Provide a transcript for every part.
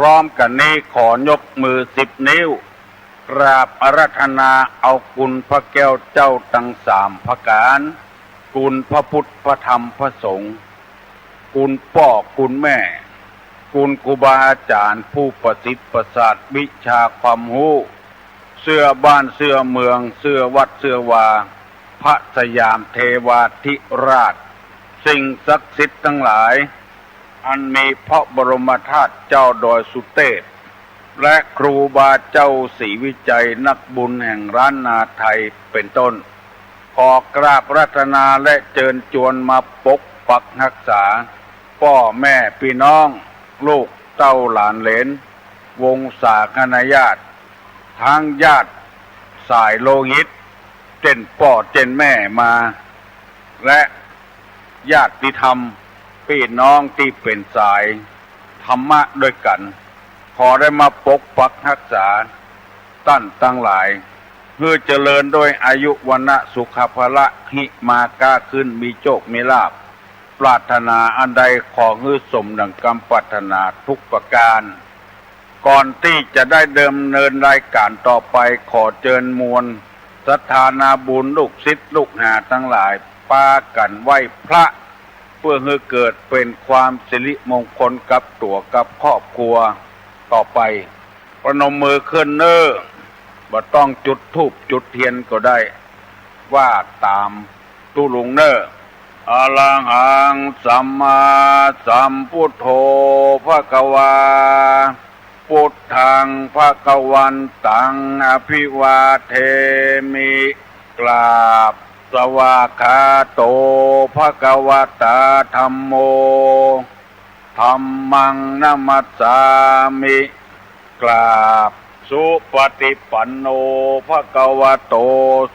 พร้อมกันนี้ขอยกมือ10 นิ้วกราบอาราธนาเอาคุณพระแก้วเจ้าทั้ง3ประการคุณพระพุทธพระธรรมพระสงฆ์คุณพ่อคุณแม่คุณครูบาอาจารย์ผู้ประสิทธิ์ประสาทวิชาความรู้เสื้อบ้านเสื้อเมืองเสื้อวัดเสื้อวาพระสยามเทวาธิราชสิ่งศักดิ์สิทธิ์ทั้งหลายอันมีพระบรมธาตุเจ้าดอยสุเทพและครูบาเจ้าศรีวิจัยนักบุญแห่งร้านนาไทยเป็นต้นขอกราบรัตนาและเชิญชวนมาปกปักรักษาพ่อแม่พี่น้องลูกเต้าหลานเหลนวงศาคณาญาติทั้งญาติสายโลหิตเจนพ่อเจนแม่มาและญาติธรรมพี่น้องที่เป็นสายธรรมะด้วยกันขอได้มาปกปักรักษาท่านทั้งหลายเพื่อเจริญด้วยอายุวันนะสุขภละหิมาก้าขึ้นมีโชคมีลาภปรารถนาอันใดขอให้สมดังคำปรารถนาทุกประการก่อนที่จะได้เดิมเนินรายการต่อไปขอเชิญมวลศรัทธานาบุญลูกศิษย์ลูกหาทั้งหลายปากันไหว้พระเพื่อให้เกิดเป็นความสิริมงคลกับตัวกับครอบครัวต่อไปประนมมือขึ้นเน้อบ่ต้องจุดธูปจุดเทียนก็ได้ว่าตามตุลุงเน้ออะระหังสัมมาสัมพุทโธภควาพุทธังภควันตังอภิวาเทมิกราบสวากขาโตภควตาธัมโมธัมมังนัมมัสสามิกราบสุปฏิปันโนภควโต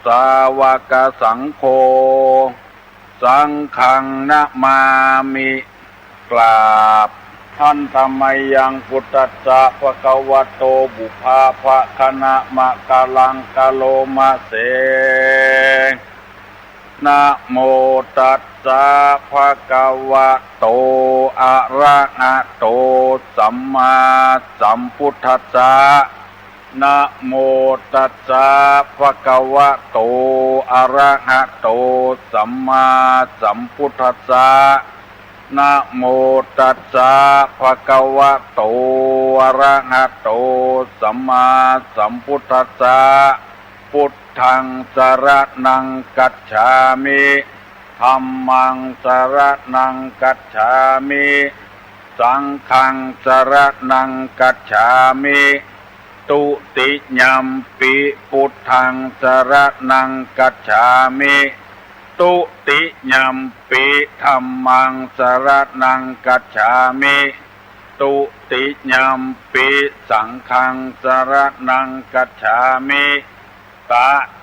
สาวกสังโฆสังฆังนะมามิกราบท่านธรรมยังพุทธัสสะภควโตบุพาภคณะมะกะลังกะโลมะเสนะโมตัสสะภะคะวะโตอะระหะโตสัมมาสัมพุทธัสสะนะโมตัสสะภะคะวะโตอะระหะโตสัมมาสัมพุทธัสสะนะโมตัสสะภะคะวะโตอะระหะโตสัมมาสัมพุทธัสสะพุทธังสรณังกัจฉามิธัมมังสรณังกัจฉามิสังฆังสรณังกัจฉามิตุติยัมปิพุทธังสรณังกัจฉามิตุติยัมปิธัมมังสรณังกัจฉามิตุติยัมปิสังฆังสรณังกัจฉามิต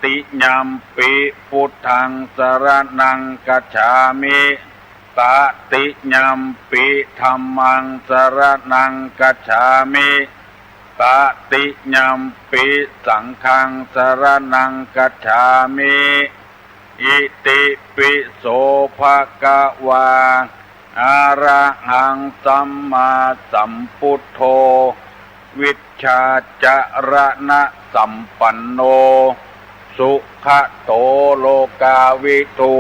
ติยัมปิพุทธังสรณังกัจฉามิตติยัมปิธัมมังสรณังกัจฉามิตติยัมปิสังฆังสรณังกัจฉามิอิติปิโสภะคะวาอะระหังสัมมาสัมพุทโธวิชชาจรณะสัมปันโนสุขโตโลกาวิทู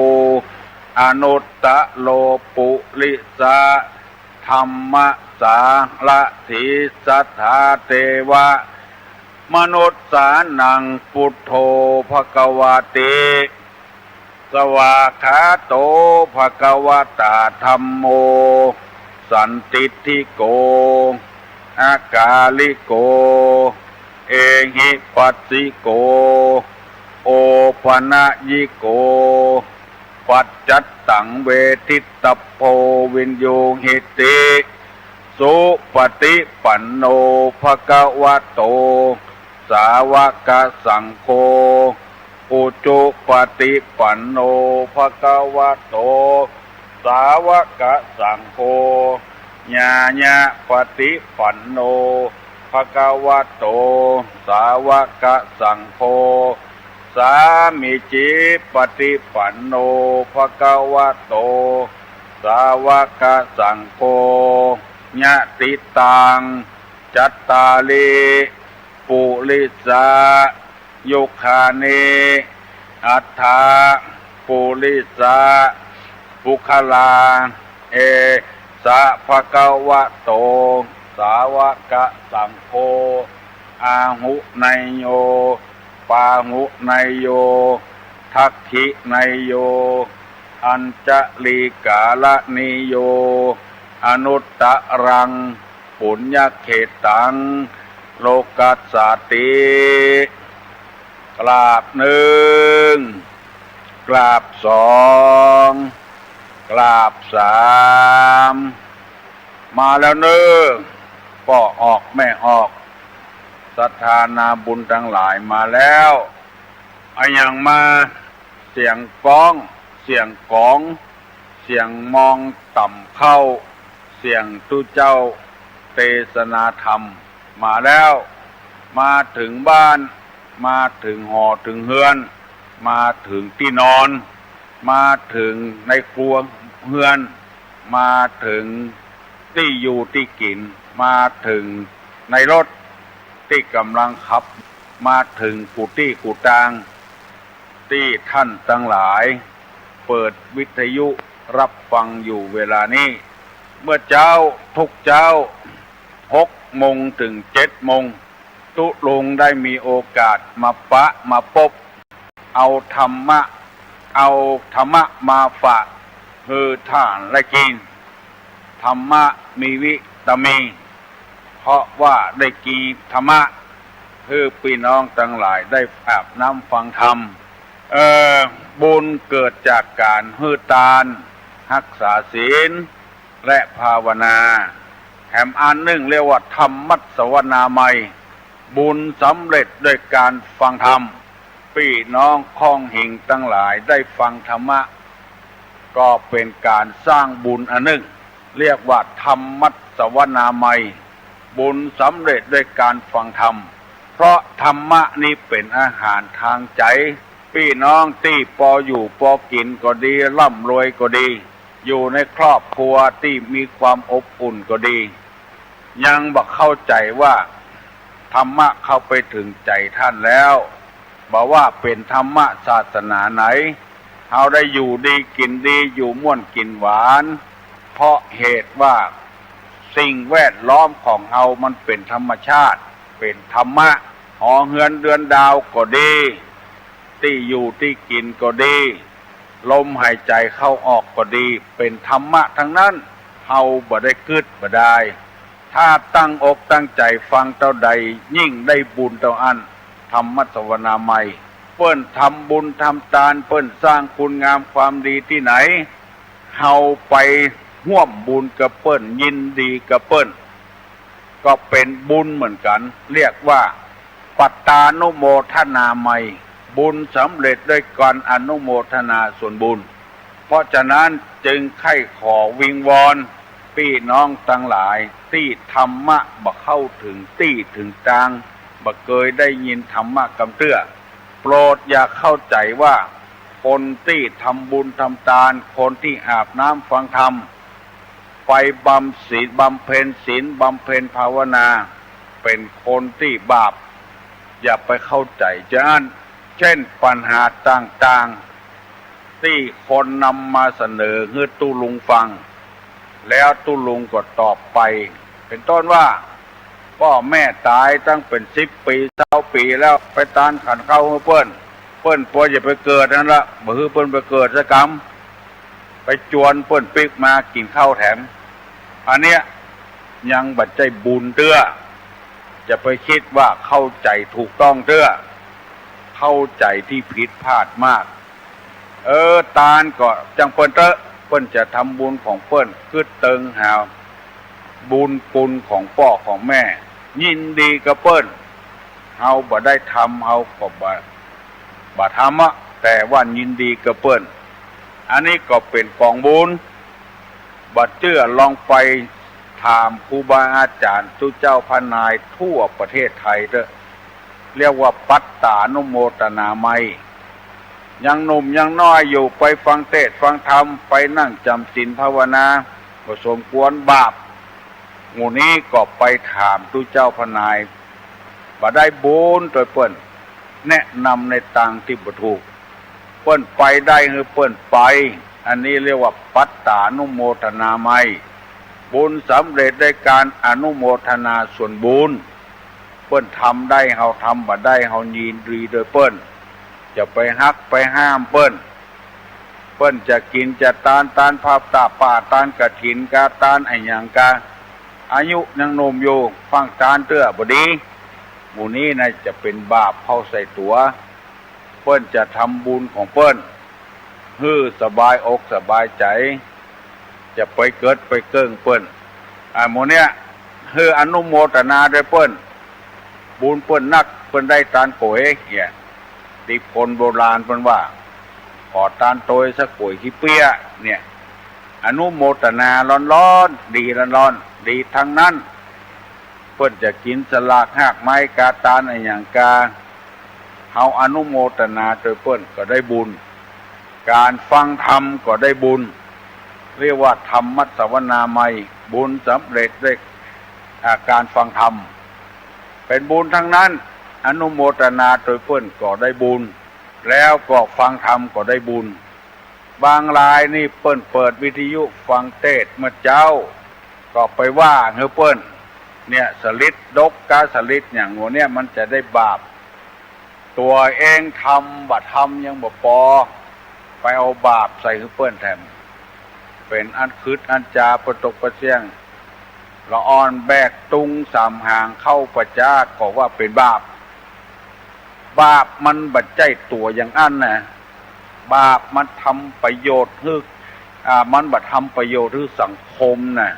อนุตตะโลปุริสะธรรมสาละถีสัทธาเตวะมนุษสานังพุทโธภควติสวากขาโตภควตาธัมโมสันติทิโกอากาลิโกเอหิปัสสิโกโอปนะยิโกปัจจัตตังเวทิตโพวินโยหิติสุปฏิปันโนภควโตสาวกสังโฆอุจุปฏิปันโนภควโตสาวกสังโฆญาญาปฏิปันโนภควโตสาวกสังโฆสามิจิปฏิปันโนภควโตสาวกสังโฆญาติตัง จัตตาลีปุริสายุคานิอัฏฐาปุริสาปุคลาเอสะภะคะวะโตสาวกสังโฆอาหุไนโยปาหุไนโยทักขิไนโยอัญจลีกาลนิโยอนุตตรังปุญญเขตังโลกัสสติกราบหนึ่งกราบสองกราบสามมาแล้วเนื้อก็ออกไม่ออกศรัทธานาบุญทั้งหลายมาแล้วอย่างมาเสียงก้องเสียงกองเสียงมองต่ำเข้าเสียงตุเจ้าเทศนาธรรมมาแล้วมาถึงบ้านมาถึงหอถึงเฮือนมาถึงที่นอนมาถึงในครัวเฮือนมาถึงที่อยู่ที่กินมาถึงในรถที่กำลังขับมาถึงกุฏิกุฏางที่ท่านทั้งหลายเปิดวิทยุรับฟังอยู่เวลานี้เมื่อเจ้าทุกเจ้า6 โมงถึง 7 โมงตุลุงได้มีโอกาสมาปะมาพบเอาธรรมะมาฝากคือท่านและกินธรรมะมีวิตามินเพราะว่าได้กินธรรมะคือพี่น้องทั้งหลายได้อาบน้ำฟังธรรมบุญเกิดจากการฮือทานรักษาศีลและภาวนาแถมอันหนึ่งเรียกว่าธรรมัสวนามัยบุญสำเร็จด้วยการฟังธรรมพี่น้องข้องหิ่งทั้งหลายได้ฟังธรรมะก็เป็นการสร้างบุญอันหนึ่งเรียกว่าธรรมัสวนามัยบุญสำเร็จด้วยการฟังธรรมเพราะธรรมะนี้เป็นอาหารทางใจพี่น้องที่พออยู่พอกินก็ดีร่ำรวยก็ดีอยู่ในครอบครัวที่มีความอบอุ่นก็ดียังบอกเข้าใจว่าธรรมะเข้าไปถึงใจท่านแล้วบอกว่าเป็นธรรมะศาสนาไหนเราได้อยู่ดีกินดีอยู่ม่วนกินหวานเพราะเหตุว่าสิ่งแวดล้อมของเรามันเป็นธรรมชาติเป็นธรรมะหอเฮือนเดือนดาวก็ดีที่อยู่ที่กินก็ดีลมหายใจเข้าออกก็ดีเป็นธรรมะทั้งนั้นเฮาบ่ได้กึดบ่ได้ถ้าตั้งอกตั้งใจฟังเท่าใดยิ่งได้บุญเท่าอันธรรมัสวนามัยเปิ้นทำบุญทำทานเปิ้นสร้างคุณงามความดีที่ไหนเฮาไปร่วมบุญกับเปิ้นยินดีกับเปิ้นก็เป็นบุญเหมือนกันเรียกว่าปัตตานุโมทนามัยบุญสำเร็จด้วยการอนุโมทนาส่วนบุญเพราะฉะนั้นจึงไข้ขอวิงวอนพี่น้องทั้งหลายที่ธรรมะบ่เข้าถึงที่ถึงทางบ่เคยได้ยินธรรมะกำเตื้อโปรดอย่าเข้าใจว่าคนที่ทำบุญทำทานคนที่อาบน้ำฟังธรรมไปบำเพ็ญศีลบำเพ็ญภาวนาเป็นคนที่บาปอย่าไปเข้าใจจะอันเช่นปัญหาต่างๆที่คนนำมาเสนอให้ตุลุงฟังแล้วตุลุงก็ตอบไปเป็นต้นว่าพ่อแม่ตายตั้งเป็น10 ปี20 ปีแล้วไปตานขันเข้าให้เปิ้นปวอย่าไปเกิดนั่นละบ่ฮือเปิ้นไปเกิดซะกรรมไปจวนเปิ้นปิกมากินข้าวแถมอันเนี้ยยังบัดใจบุญเตื้อจะไปคิดว่าเข้าใจถูกต้องเตื้อเข้าใจที่ผิดพลาดมากตาลก็จังเปิ้นเปิ้นจะทำบุญของเปิ้นคือเติงหาบุญกุลของพ่อของแม่ยินดีกับเปิ้นเฮาบ่ได้ทำเฮาก็บ่ทำอะแต่ว่ายินดีกับเปิ้นอันนี้ก็เป็นกองบุญบ่เชื่อลองไปถามครูบาอาจารย์ทุกเจ้าพนายทั่วประเทศไทยเด้อเรียกว่าปัตตานุโมทนามัยยังหนุ่มยังน้อยอยู่ไปฟังเทศน์ฟังธรรมไปนั่งจำศีลภาวนาก็สมควรบาป หมู่นี้ก็ไปถามตุเจ้าพนายบ่ได้บุญโดยเปิ้นแนะนำในทางที่บ่ถูกเปิ้นไปได้หรือเปิ้นไปอันนี้เรียกว่าปัตตานุโมทนาไมบุญสำเร็จได้การอนุโมทนาส่วนบุญเปิ้นทำได้เฮาทำบ่ได้เฮายินดีโดยเปิ้นจะไปฮักไปห้ามเปิ้นจะกินจะตานภาพตาป่าตานกฐินกาตานไอ้หยังกาอายุยังหนุ่มอยู่ฟังตานเตื้อบ่ดีหมู่นี้น่ะจะเป็นบาปเข้าใส่ตัวเปิ้นจะทำบุญของเปิ้นฮื้อสบายอกสบายใจจะไปเกิดไปเกิ้งเปิ้นหมู่เนี้ยฮื้ออนุโมทนาด้วยเปิ้นบุญเปิ้นนักเปิ้นได้ตานโกยเนี่ยที่คนโบราณเปิ้นว่าขอตานโตยสักป่วยขี้เปี้ยเนี่ยอนุโมทนาร้อนๆดีร้อนๆดีทั้งนั้นเพิ่นจะกินสลากหากไม้กาตานอะไรอย่างกาเฮาอนุโมทนาโดยเพิ่นก็ได้บุญการฟังธรรมก็ได้บุญเรียกว่าธรรมสวนาไมบุญสำเร็จด้วยการฟังธรรมเป็นบุญทั้งนั้นอนุโมทนาโดยเพิ่นก็ได้บุญแล้วก็ฟังธรรมก็ได้บุญบางรายนี่เปิ้นเปิดวิทยุฟังเทศน์เมื่อเจ้าก็ไปว่าเฮ้อเปิ้นเนี่ยสลิดดกกาสลิดอย่างหัวเนี่ยมันจะได้บาปตัวเองทำบัดทำยังบ่พอไปเอาบาปใส่เฮ้อเปิ้นแทนเป็นอันคืดอันจาประตกประเสียงละอ่อนแบกตุงสามหางเข้าประจาก็ว่าเป็นบาปมันบัดใจตัวอย่างอันน่ะบาปมันทำประโยชน์ให้มันบัดทำประโยชน์ให้สังคมน่ะ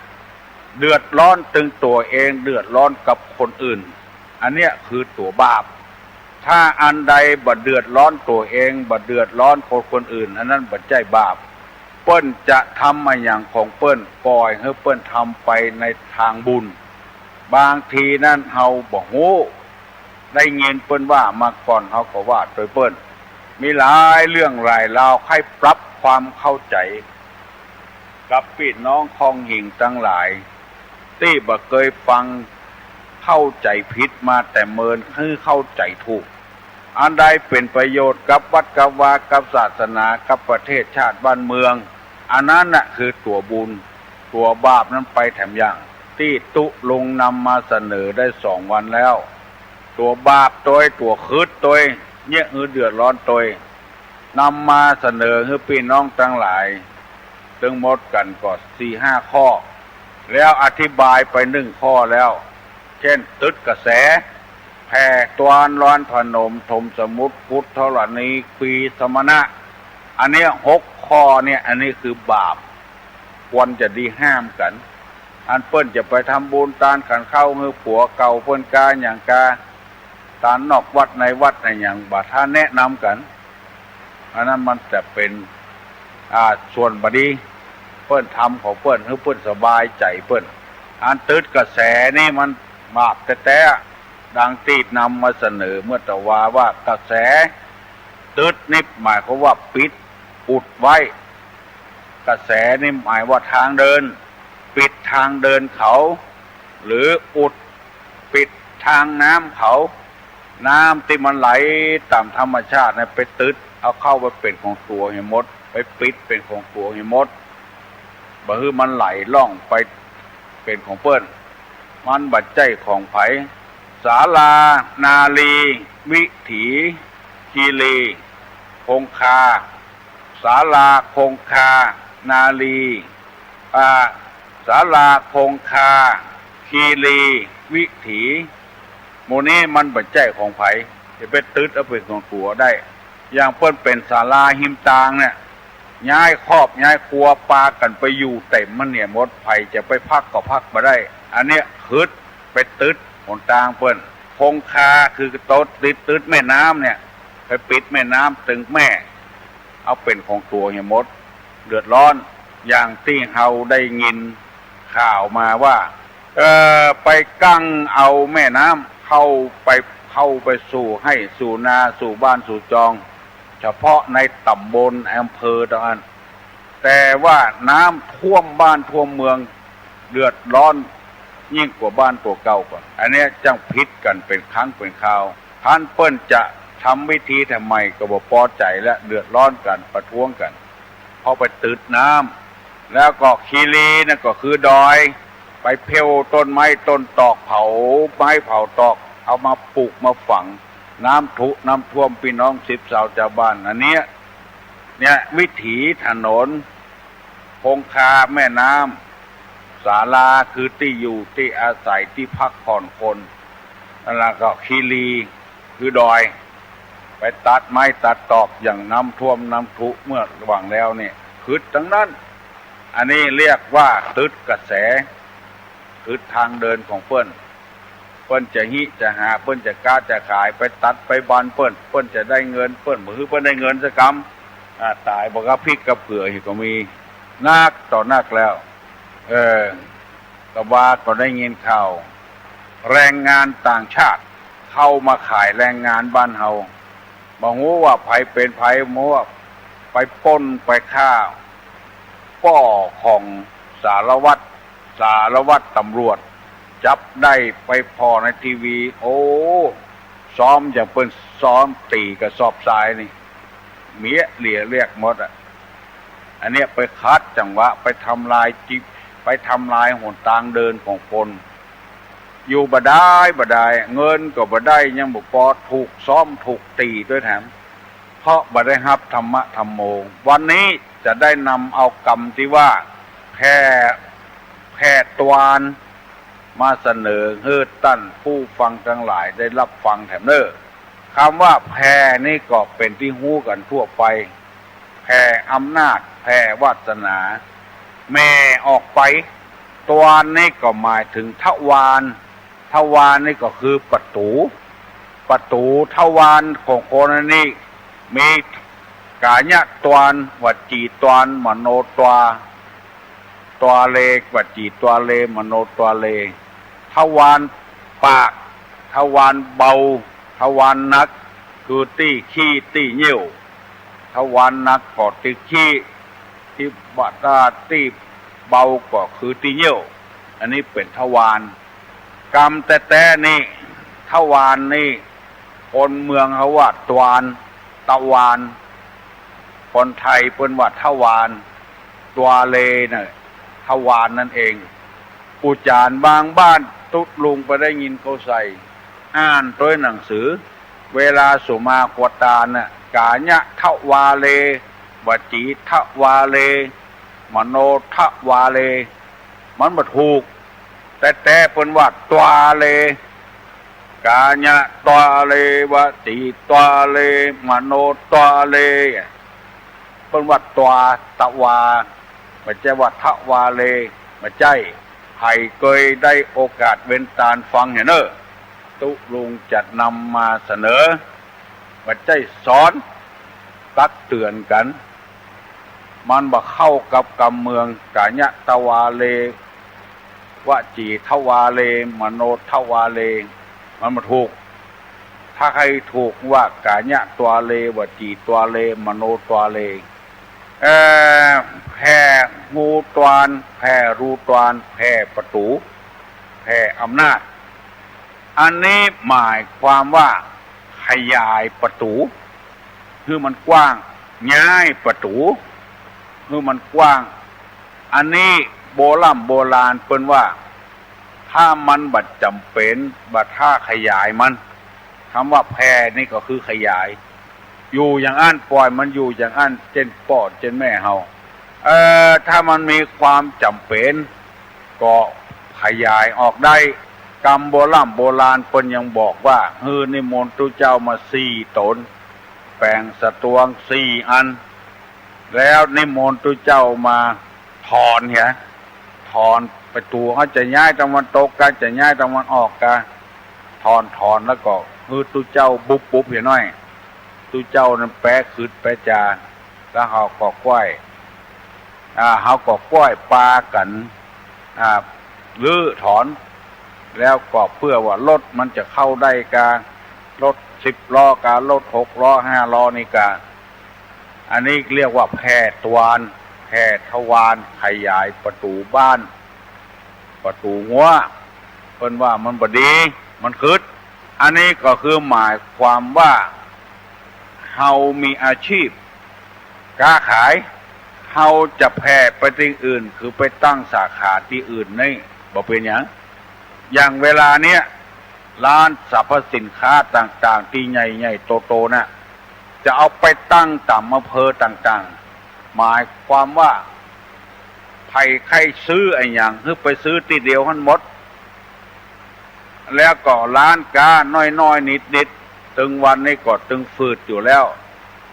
เดือดร้อนตึงตัวเองเดือดร้อนกับคนอื่นอันเนี้ยคือตัวบาปถ้าอันใดบัดเดือดร้อนตัวเองบัดเดือดร้อนคนอื่นอันนั้นบัดใจบาปเปิ้นจะทำมาอย่างของเปิ้นปล่อยให้เปิ้นทำไปในทางบุญบางทีนั่นเฮาบ่ฮู้ได้เงินเปิ้นว่ามาก่อนเฮาก็ว่าโดยเปิ้นมีหลายเรื่องหลายราวให้ปรับความเข้าใจกับพี่น้องคองหิ่งทั้งหลายที่บ่เคยฟังเข้าใจผิดมาแต่เมินคือเข้าใจถูกอันใดเป็นประโยชน์กับวัดกับวากับศาสนากับประเทศชาติบ้านเมืองอันนั้นน่ะคือตัวบุญตัวบาปนั้นไปแถมอย่างที่ตุลงนำมาเสนอได้2 วันแล้วตัวบาปตัวคืดเนี่ยเดือดร้อนนำมาเสนอให้พี่น้องทั้งหลายตึงหมดกันก็ 4-5 ข้อแล้วอธิบายไป1 ข้อแล้วเช่นตึดกระแสแผ่ตวานร้อนพนมถมสมุทรพุทธธรณีปีสมณะอันนี้6 ข้อเนี่ยอันนี้คือบาปควรจะดีห้ามกันอันเปิ้นจะไปทำบุญตานขันเข้ามือผัวเก่าเปิ้นกาอย่างกาตานนอกวัดในวัดในอย่างบาท่าแนะนำกันอันนั้นมันจะเป็นส่วนบดีเปิ้นทำของเปิ้นให้เปิ้นสบายใจเปิ้นอันตืดกระแสนี่มันบาปแต่ดังตีดนำมาเสนอเมื่อตะว่ากระแสตืดนี่หมายความว่าปิดอุดไว้กระแสนี่หมายว่าทางเดินปิดทางเดินเขาหรืออุดปิดทางน้ำเขาน้ำที่มันไหลตามธรรมชาติเนี่ยไปตืดเอาเข้าไปเป็นของตัวให้หมดไปปิดเป็นของตัวให้หมดบ่ฮือมันไหลล่องไปเป็นของเปิ้นมันบัดใจของไผศาลานาลีวิถีคีรีคงคาศาลาคงคานาลีศาลาคงคาคีรีวิถีโมนี้มันบัดใจของไผจะไปตืดเอาเป็นของตัวได้อย่างเปิ้นเป็นศาลาหิมตางเนี่ยย้ายครอบย้ายครัวปากันไปอยู่เต็มมันเนี่ยหมดไผจะไปพักก็พักมาได้อันเนี้ยคืดไปตืดหนทางเปิ้นคงคาคือโต๊ดตืดแม่น้ำเนี่ยไปปิดแม่น้ำตึงแม่เอาเป็นของตัวให้หมดเดือดร้อนอย่างที่เฮาได้ยินข่าวมาว่าไปกั้งเอาแม่น้ำเข้าไปสู่นาสู่บ้านสู่จองเฉพาะในตำบลอำเภอตะอันแต่ว่าน้ำท่วมบ้านท่วมเมืองเดือดร้อน ยิ่งกว่าบ้านตัวเก่าก่อนอันนี้จังพิษกันเป็นครั้งเป็นคราวท่านเปิ้นจะทำวิธีทำไมก็บ่พอใจและเดือดร้อนกันประท้วงกันพอไปตืดน้ำแล้วก็คีรีนั่นก็คือดอยไปเพลต้นไม้ต้นตอกเผาไม้เผาตอกเอามาปลูกมาฝังน้ำท่วมพี่น้อง10 ชาวบ้านอันเนี้ยเนี่ยวิถีถนนคงคาแม่น้ำศาลาคือที่อยู่ที่อาศัยที่พักผ่อนคนแล้วก็คีรีคือดอยไปตัดไม้ตัดตอกอย่างน้ำท่วมน้ำทุเมื่อระหว่างแล้วเนี่ยคือทั้งนั้นอันนี้เรียกว่าตึดกระแสตึดทางเดินของเปิ้นจะหิจะหาเปิ้นจะกล้าจะขายไปตัดไปบันเปิ้นจะได้เงินเปิ้นมือเปิ้นได้เงินสักกำตายบอกว่าพริกกับเผือก็มีนักต่อนักแล้วกบว่าก็ได้ยินข่าวแรงงานต่างชาติเข้ามาขายแรงงานบ้านเฮาบ่ฮู้ว่าไผเป็นไผบ่ว่าไปปล้นไปฆ่าป้อของสารวัตรตำรวจจับได้ไปพอในทีวีโอ้ซ้อมอย่างเปิ้นซ้อมตีกระสอบทรายนี่เมียเหลี่ยเรียกหมดอันเนี้ยไปคัดจังหวะไปทำลายหนทางเดินของคนอยู่บ่ได้เงินก็บ่ได้ยังบ่พอถูกซ้อมถูกตีด้วยแถมเพราะบ่ได้รับธรรมะธรรมโมวันนี้จะได้นำเอากรรมที่ว่าแพทย์ตวานมาเสนอให้ตั้นผู้ฟังทั้งหลายได้รับฟังแถมเนอคำว่าแพนี่ก็เป็นที่ฮู้กันทั่วไปแผ่อำนาจแผ่วาสนาแม่ออกไปตัวนี้ก็หมายถึงทวารนี่ก็คือประตูทวารของคนนี้มีกายะตวนวจีตวนมโนตัวเลวจีตัวเลมโนตัวเลทวารปากทวารเบาทวารนักคือตี้ขี้ตี้เยี่ยวทวารนักก็ติขี้ที่บาดาที่เบาก็คือตีเยี่ยวอันนี้เป็นทวารกรรมแต่นี่ทวารนี่คนเมืองเขาว่าตวานตะวานคนไทยเป็นว่าทวารตัวเลน่ะทวารนั่นเองปูจานบางบ้านตุดลุงไปได้ยินเขาใส่อ่านตัวหนังสือเวลาสุมากวตาน่ะกาญะทวาเลวจีทวาเลมโนทวาเลมันบ่ถูกแต่เป็นว่าตัวเลกาญะตัวเลวจีตัวเลมโนตัวเลเป็นว่าตัวตวาไม่ใช่ว่าทวาเลไม่ใช่ใครเคยได้โอกาสเว้นตาฟังเห็นเนอตุลุงจัดนำมาเสนอไม่ใช่สอนตักเตือนกันมันบ่เข้ากับกำเมืองกาญะทวาเลวจีทวาเลมโนทวาเลมันบ่ถูกถ้าใครถูกว่ากาญะตัวเลวจีตัวเลมโนตัวเลแผ่งูตวานแผ่รูตวานแผ่ประตูแผ่อำนาจอันนี้หมายความว่าขยายประตูคือมันกว้างย้ายประตูคือมันกว้างอันนี้โบราณเปิ้นว่าถ้ามันบัดจำเป็นบัดถ้าขยายมันคำว่าแผ่นี่ก็คือขยายอยู่อย่างอันปล่อยมันอยู่อย่างอันเจนปอดเจนแม่เฮาถ้ามันมีความจำเป็นก็ขยายออกได้กรรมโบราณเปิ้นยังบอกว่านิมนต์ตุเจ้ามา4 ตนแปลงสตวง4 อันแล้วนิมนต์ตุเจ้ามาถอนประตูเขาจะย้ายตะวันตกกันจะย้ายตะวันออกกันถอนแล้วก็ตุเจ้าบุบเห็นหน่อยตุเจ้านั้นแปะขึ้นแปะจาแล้วเขาก็ก้อยปากันหรือถอนแล้วก็เพื่อว่ารถมันจะเข้าได้การรถ10 ล้อการรถ6 ล้อ5 ล้อนี่การอันนี้เรียกว่าแผ่ตวานแผ่ทวารขยายประตูบ้านประตูหัว เปิ้นว่ามันบ่ดีมันคืดอันนี้ก็คือหมายความว่าเฮามีอาชีพค้าขายเฮาจะแผ่ไปที่อื่นคือไปตั้งสาขาที่อื่นนี่บ่เป็นหยังอย่างเวลาเนี้ยร้านสรรพสินค้าต่างๆที่ใหญ่ๆโตๆน่ะจะเอาไปตั้งตามอำเภอต่างๆหมายความว่าไผใครซื้อไอ้หยังคือไปซื้อทีเดียวทั้งหมดแล้วก็ร้านค้าน้อยๆนิดๆตึงวันนี้ก็ตึงฝืดอยู่แล้ว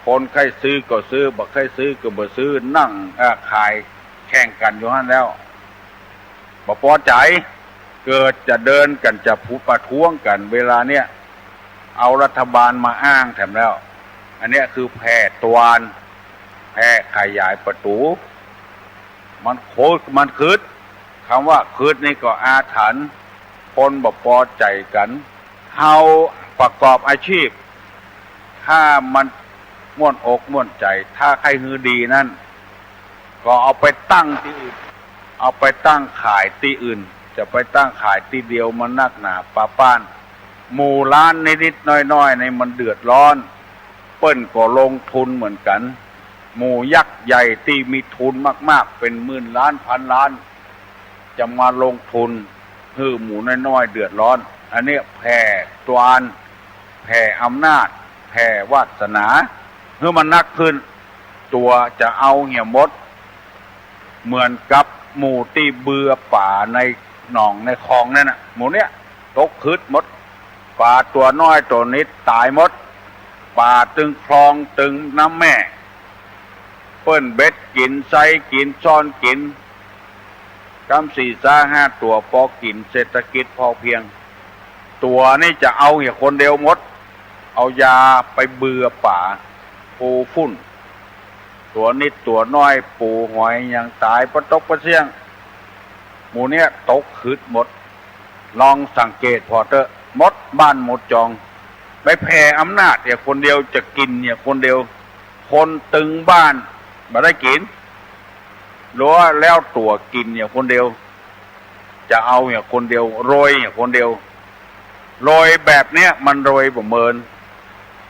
คนใครซื้อก็ซื้อบ่ใครซื้อก็บ่ซื้อนั่งขายแข่งกันอยู่นั่นแล้วบ่พอใจเกิดจะเดินกันจะพูดประท้วงกันเวลาเนี้ยเอารัฐบาลมาอ้างแถมแล้วอันเนี้ยคือแผ่ตวานแผ่ขยายประตูมันโคตรมันคืดคำว่าคืดนี่ก็อาถรรพ์คนบ่พอใจกันเฮาประกอบอาชีพถ้ามันม่วนอกม่วนใจถ้าใครฮือดีนั่นก็เอาไปตั้งที่อื่นเอาไปตั้งขายที่อื่นจะไปตั้งขายที่เดียวมันนักหนาป้าป้านหมู่ร้านนิดๆน้อยๆในมันเดือดร้อนเปิ้นก็ลงทุนเหมือนกันหมู่ยักษ์ใหญ่ที่มีทุนมากๆเป็นหมื่นล้านพันล้านจะมาลงทุนฮือหมู่น้อยๆเดือดร้อนอันนี้แผ่ตวานแผ่อำนาจแผ่วาสนาเพื่อมันนักขึ้นตัวจะเอาเหี่ยมดเหมือนกับหมู่ที่เบื่อป่าในหนองในคลองนั่นน่ะหมู่เนี้ยตกคืดหมดป่าตัวน้อยตัวนิดตายหมดป่าตึงคลองตึงน้ำแม่เปิ้นเบ็ดกินไซกินช้อนกินกำ4-5ตัวพอกินเศรษฐกิจพอเพียงตัวนี่จะเอาเหี่ยคนเดียวหมดเอายาไปเบื่อป่าปูฝุ่นตัวนิดตัวน้อยปูหอยยังตายปะตกปะเสี่ยงหมู่เนี้ยตกคืดหมดลองสังเกตพอเถอะหมดบ้านหมดจองไปแผ่อำนาจเนี่ยคนเดียวจะกินเนี่ยคนเดียวคนตึงบ้านมาได้กินรู้ว่าแล้วตัวกินเนี่ยคนเดียวจะเอาเนี่ยคนเดียวโรยเนี่ยคนเดียวโรยแบบเนี้ยมันโรยบ่เห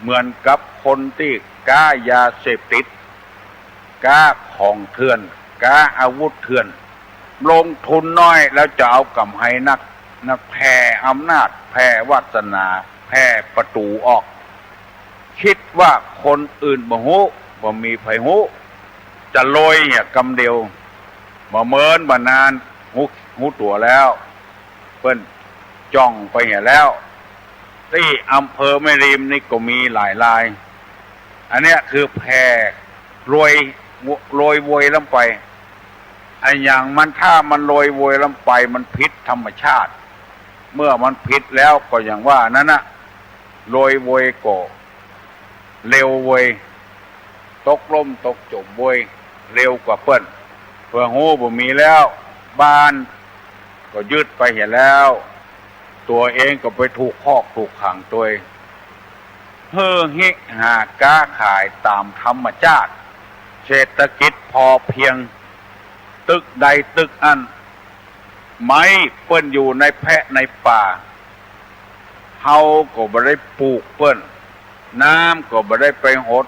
มือนกับคนที่ก้ายาเสพติดก้าของเถื่อนก้าอาวุธเถื่อนลงทุนน้อยแล้วจะเอากำไรนักแผ่อำนาจแผ่วาสนาแผ่ประตูออกคิดว่าคนอื่นบ่ฮู้บ่มีไผฮู้จะโรยเนี่ยกำเดียวบ่เมินบ่นานฮู้ตัวแล้วเปิ้นจ้องไปเห็นแล้วที่อำเภอแม่ริมนี่ก็มีหลายรายอันเนี้ยคือแผ่โรยโวยลงไปไอ้อย่างมันถ้ามันโรยโวยลงไปมันพิษธรรมชาติเมื่อมันพิษแล้วก็อย่างว่านั่นนะโรยโวยก็เร็วโวยตกล่มตกจมโวยเร็วกว่าเปิ้นเพื่อหูบ่มีแล้วบ้านก็ยึดไปเห็นแล้วตัวเองก็ไปถูกคอกถูกขังตัวเฮ้อฮิหาก้าขายตามธรรมชาติเศรษฐกิจพอเพียงตึกใดตึกอันไม้เปิ้นอยู่ในแพะในป่าเฮาก็บ่ได้ปลูกเปิ้นน้ำก็บ่ได้ไปหด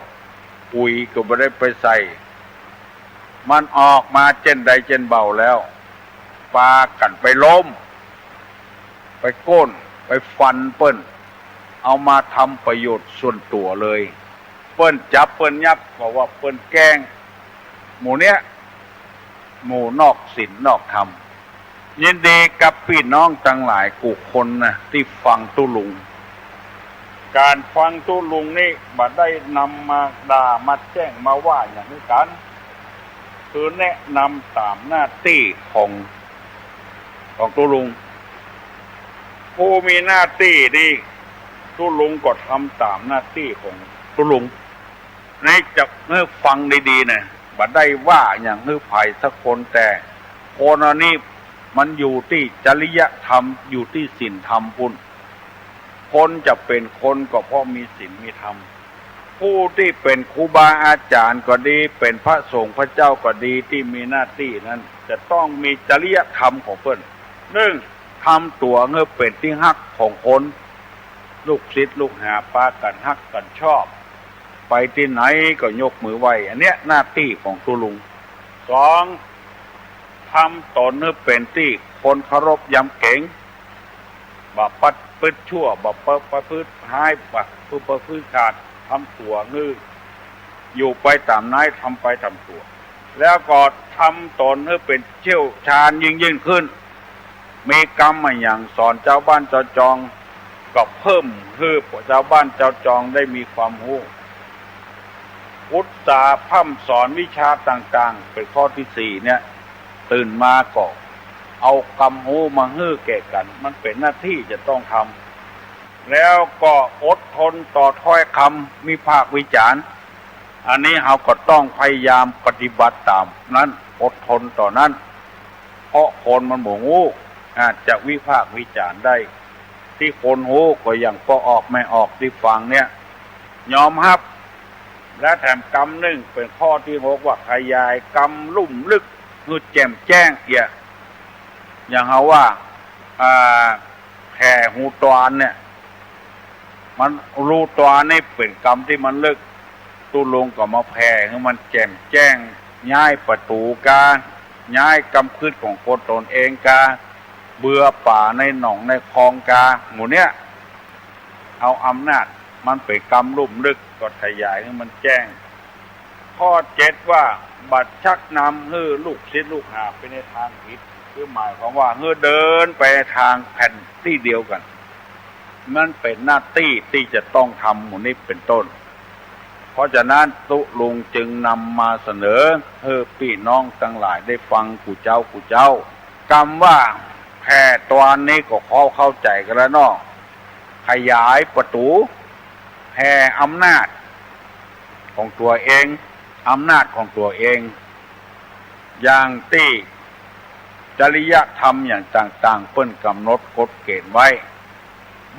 ปุ๋ยก็บ่ได้ไปใส่มันออกมาเจนใดเจนเบาแล้วปลากันไปล้มไปโก้นไปฟันเปิ้นเอามาทำประโยชน์ส่วนตัวเลยเปิ้นจับเปิ้นยับเพราะว่าเปิ้นแกล้งหมู่เนี้ยหมู่นอกศีลนอกธรรมยินดีกับพี่น้องทั้งหลายกูคนนะที่ฟังตุลุงการฟังตุลุงนี่บ่ได้นำมาด่ามาแจ้งมาว่าอย่างนี้กันคือแนะนำตามหน้าที่ของตุลุงผู้มีหน้าที่นี่ตุลุงก็ทำตามหน้าที่ของตุลุงในจะเมื่อฟังดีๆนะบ่ได้ว่าอย่างฮื้อไผ่สักคนแต่คนอันนี้มันอยู่ที่จริยธรรมอยู่ที่ศีลธรรมพุ่นคนจะเป็นคนก็เพราะมีศีลมีธรรมผู้ที่เป็นครูบาอาจารย์ก็ดีเป็นพระสงฆ์พระเจ้าก็ดีที่มีหน้าที่นั้นจะต้องมีจริยธรรมของเพิ่นหนึ่ง ทำตัวเงือเป็นที่ฮักของคนลูกศิษย์ลูกหาปากันฮักกันชอบไปที่ไหนก็ยกมือไหวอันเนี้ยหน้าที่ของตุลุงสองทำตนเงือเป็นที่คนเคารพยำเก่งบ่ปัดปืดชั่วบ่ประพฤติหายบ่ประพฤติขาดทำตัวเงืออยู่ไปตามนายทำไปตามตัวแล้วก็ทำตนให้เป็นเชี่ยวชาญยิ่งขึ้นมีกรรมมาอย่างสอนเจ้าบ้านเจ้าจองก็เพิ่มให้เจ้าบ้านเจ้าจองได้มีความรู้อุตสาห์พร่ำสอนวิชาต่างๆเป็นข้อที่สี่เนี่ยตื่นมาก็เอากรรมรู้มาให้แก่กันมันเป็นหน้าที่จะต้องทำแล้วก็อดทนต่อถ้อยคำมีภาควิจารณ์อันนี้เราก็ต้องพยายามปฏิบัติตามนั้นอดทนต่อนั้นเพราะคนมันบ่รู้อาจจะวิพากษ์วิจารณ์ได้ที่คนรู้ก็อย่างก็ออกไม่ออกที่ฟังเนี่ยยอมรับและแถมกรรมหนึ่งเป็นข้อที่หกว่าขยายกรรมลุ่มลึกคือแจ่มแจ้งอย่างเขาว่าแผ่หูตวานเนี่ยมันรูตวานนี่เป็นกรรมที่มันลึกตุลงก็มาแผ่ให้มันแจ่มแจ้งย้ายประตูกาย้ายกรรมคืดของคนตนเองกาเบื่อป่าในหนองในคลองกาหมู่เนี้ยเอาอำนาจมันเป็นกรรมลุ่มลึกก็ขยายให้มันแจ้งข้อเจ็ดว่าบัดชักนำให้ลูกศิษย์ลูกหาไปในทางผิดคือหมายความว่าให้เดินไปทางแผ่นที่เดียวกันมันเป็นหน้าที่ที่จะต้องทำหมู่นี้เป็นต้นเพราะฉะนั้นตุลุงจึงนำมาเสนอให้พี่น้องทั้งหลายได้ฟังกูเจ้ากรรมว่าแผ่ตอนนี้ก็เข้าใจกันแล้วเนาะขยายประตูแผ่อำนาจของตัวเองอำนาจของตัวเองอย่างที่จริยธรรมอย่างต่างๆเปิ้นกำหนดกฎเกณฑ์ไว้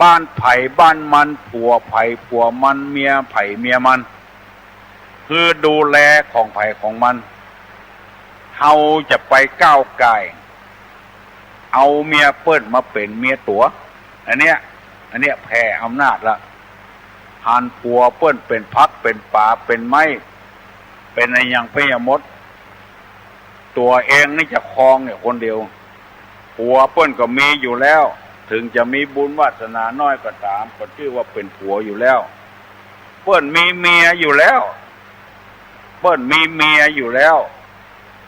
บ้านไผ่บ้านมันผัวไผ่ผัวมันเมียไผ่เมียมันคือดูแลของไผ่ของมันเฮาจะไปก้าวไก่เอาเมียเปิ้นมาเป็นเมียตัวอันเนี้ยแผ่อำนาจละหันผัวเปิ้นเป็นพักเป็นป่าเป็นไม้เป็นอะไรอย่างพยมดตัวเองนี่จะครองเนี่ยคนเดียวผัวเปิ้นก็มีอยู่แล้วถึงจะมีบุญวาสนาน้อยก็ตามก็ชื่อว่าเป็นผัวอยู่แล้วเปิ้นมีเมียอยู่แล้วเปิ้นมีเมียอยู่แล้ว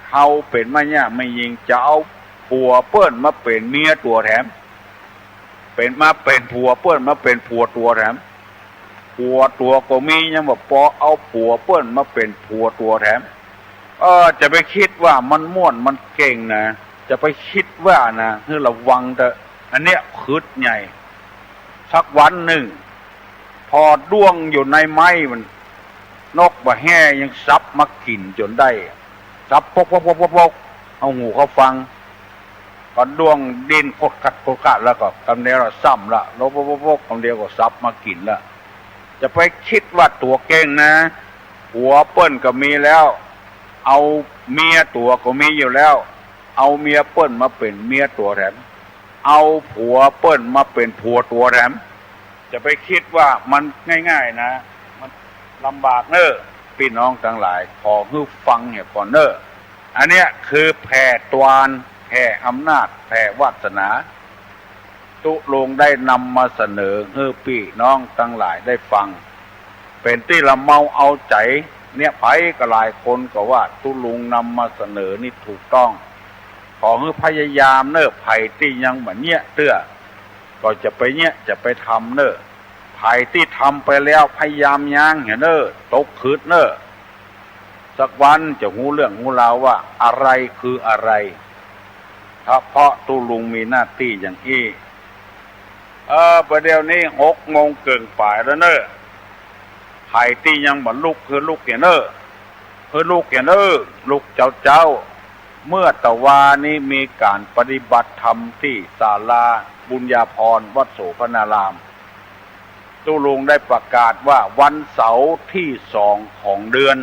เฮาเป็นมะเนี่ยไม่ยิงจะเอาผัวเปิ้นมาเป็นเมียตัวแถมเป็นผัวเปิ้นมาเป็นผัวตัวแถมผัวตัวก็มียังบอกพอเอาผัวเปิ้นมาเป็นผัวตัวแถมจะไปคิดว่ามันม่วนมันเก่งนะจะไปคิดว่านะให้ระวังเถอะอันเนี้ยคืดใหญ่สักวันหนึ่งพอด้วงอยู่ในไม้มันนกบะแห่ยังซับมากินจนได้ซับพกเอาหูเขาฟังก็ด้วงดินโคตรกัดแล้วก็กำเดียวซ้ำละลบกำเดียวก็ซับมากินละจะไปคิดว่าตัวเก่งนะหัวเปิ้นก็มีแล้วเอาเมียตัวก็มีอยู่แล้วเอาเมียเปิ้นมาเป็นเมียตัวแถมเอาผัวเปิ้นมาเป็นผัวตัวแถมจะไปคิดว่ามันง่ายๆนะมันลำบากเนอะพี่น้องทั้งหลายขอให้ฟังเนี่ยก่อนเนอะอันเนี้ยคือแผ่ตวานแผ่อำนาจแผ่วาสนาตุลงได้นำมาเสนอให้พี่น้องทั้งหลายได้ฟังเป็นที่ละเมาเอาใจเนี่ยไผก็หลายคนก็ว่าตุลุงนำมาเสนอนี่ถูกต้องขอให้พยายามเนอะไผ่ที่ยังเหมือนเนี้ยเตื้อก็จะไปเนี้ยจะไปทำเนอะไผ่ที่ทำไปแล้วพยายามย่างเห็นเนอะตกคืดเนอะสักวันจะหูเรื่องหูราวว่าอะไรคืออะไรเพราะตุลุงมีหน้าที่อย่างนี้ประเดี๋ยวนี้6:00เกินป่ายแล้วเนอะไผ่ที่ยังบ่ลุกคือลุกเห็นเนอะคือลุกเห็นเนอะลุกเจ้าเมื่อตะวานี้มีการปฏิบัติธรรมที่ศาลาบุญญาภรณ์วัดโสภณารามตุลุงได้ประกาศว่าวันเสาร์ที่2ของเดือน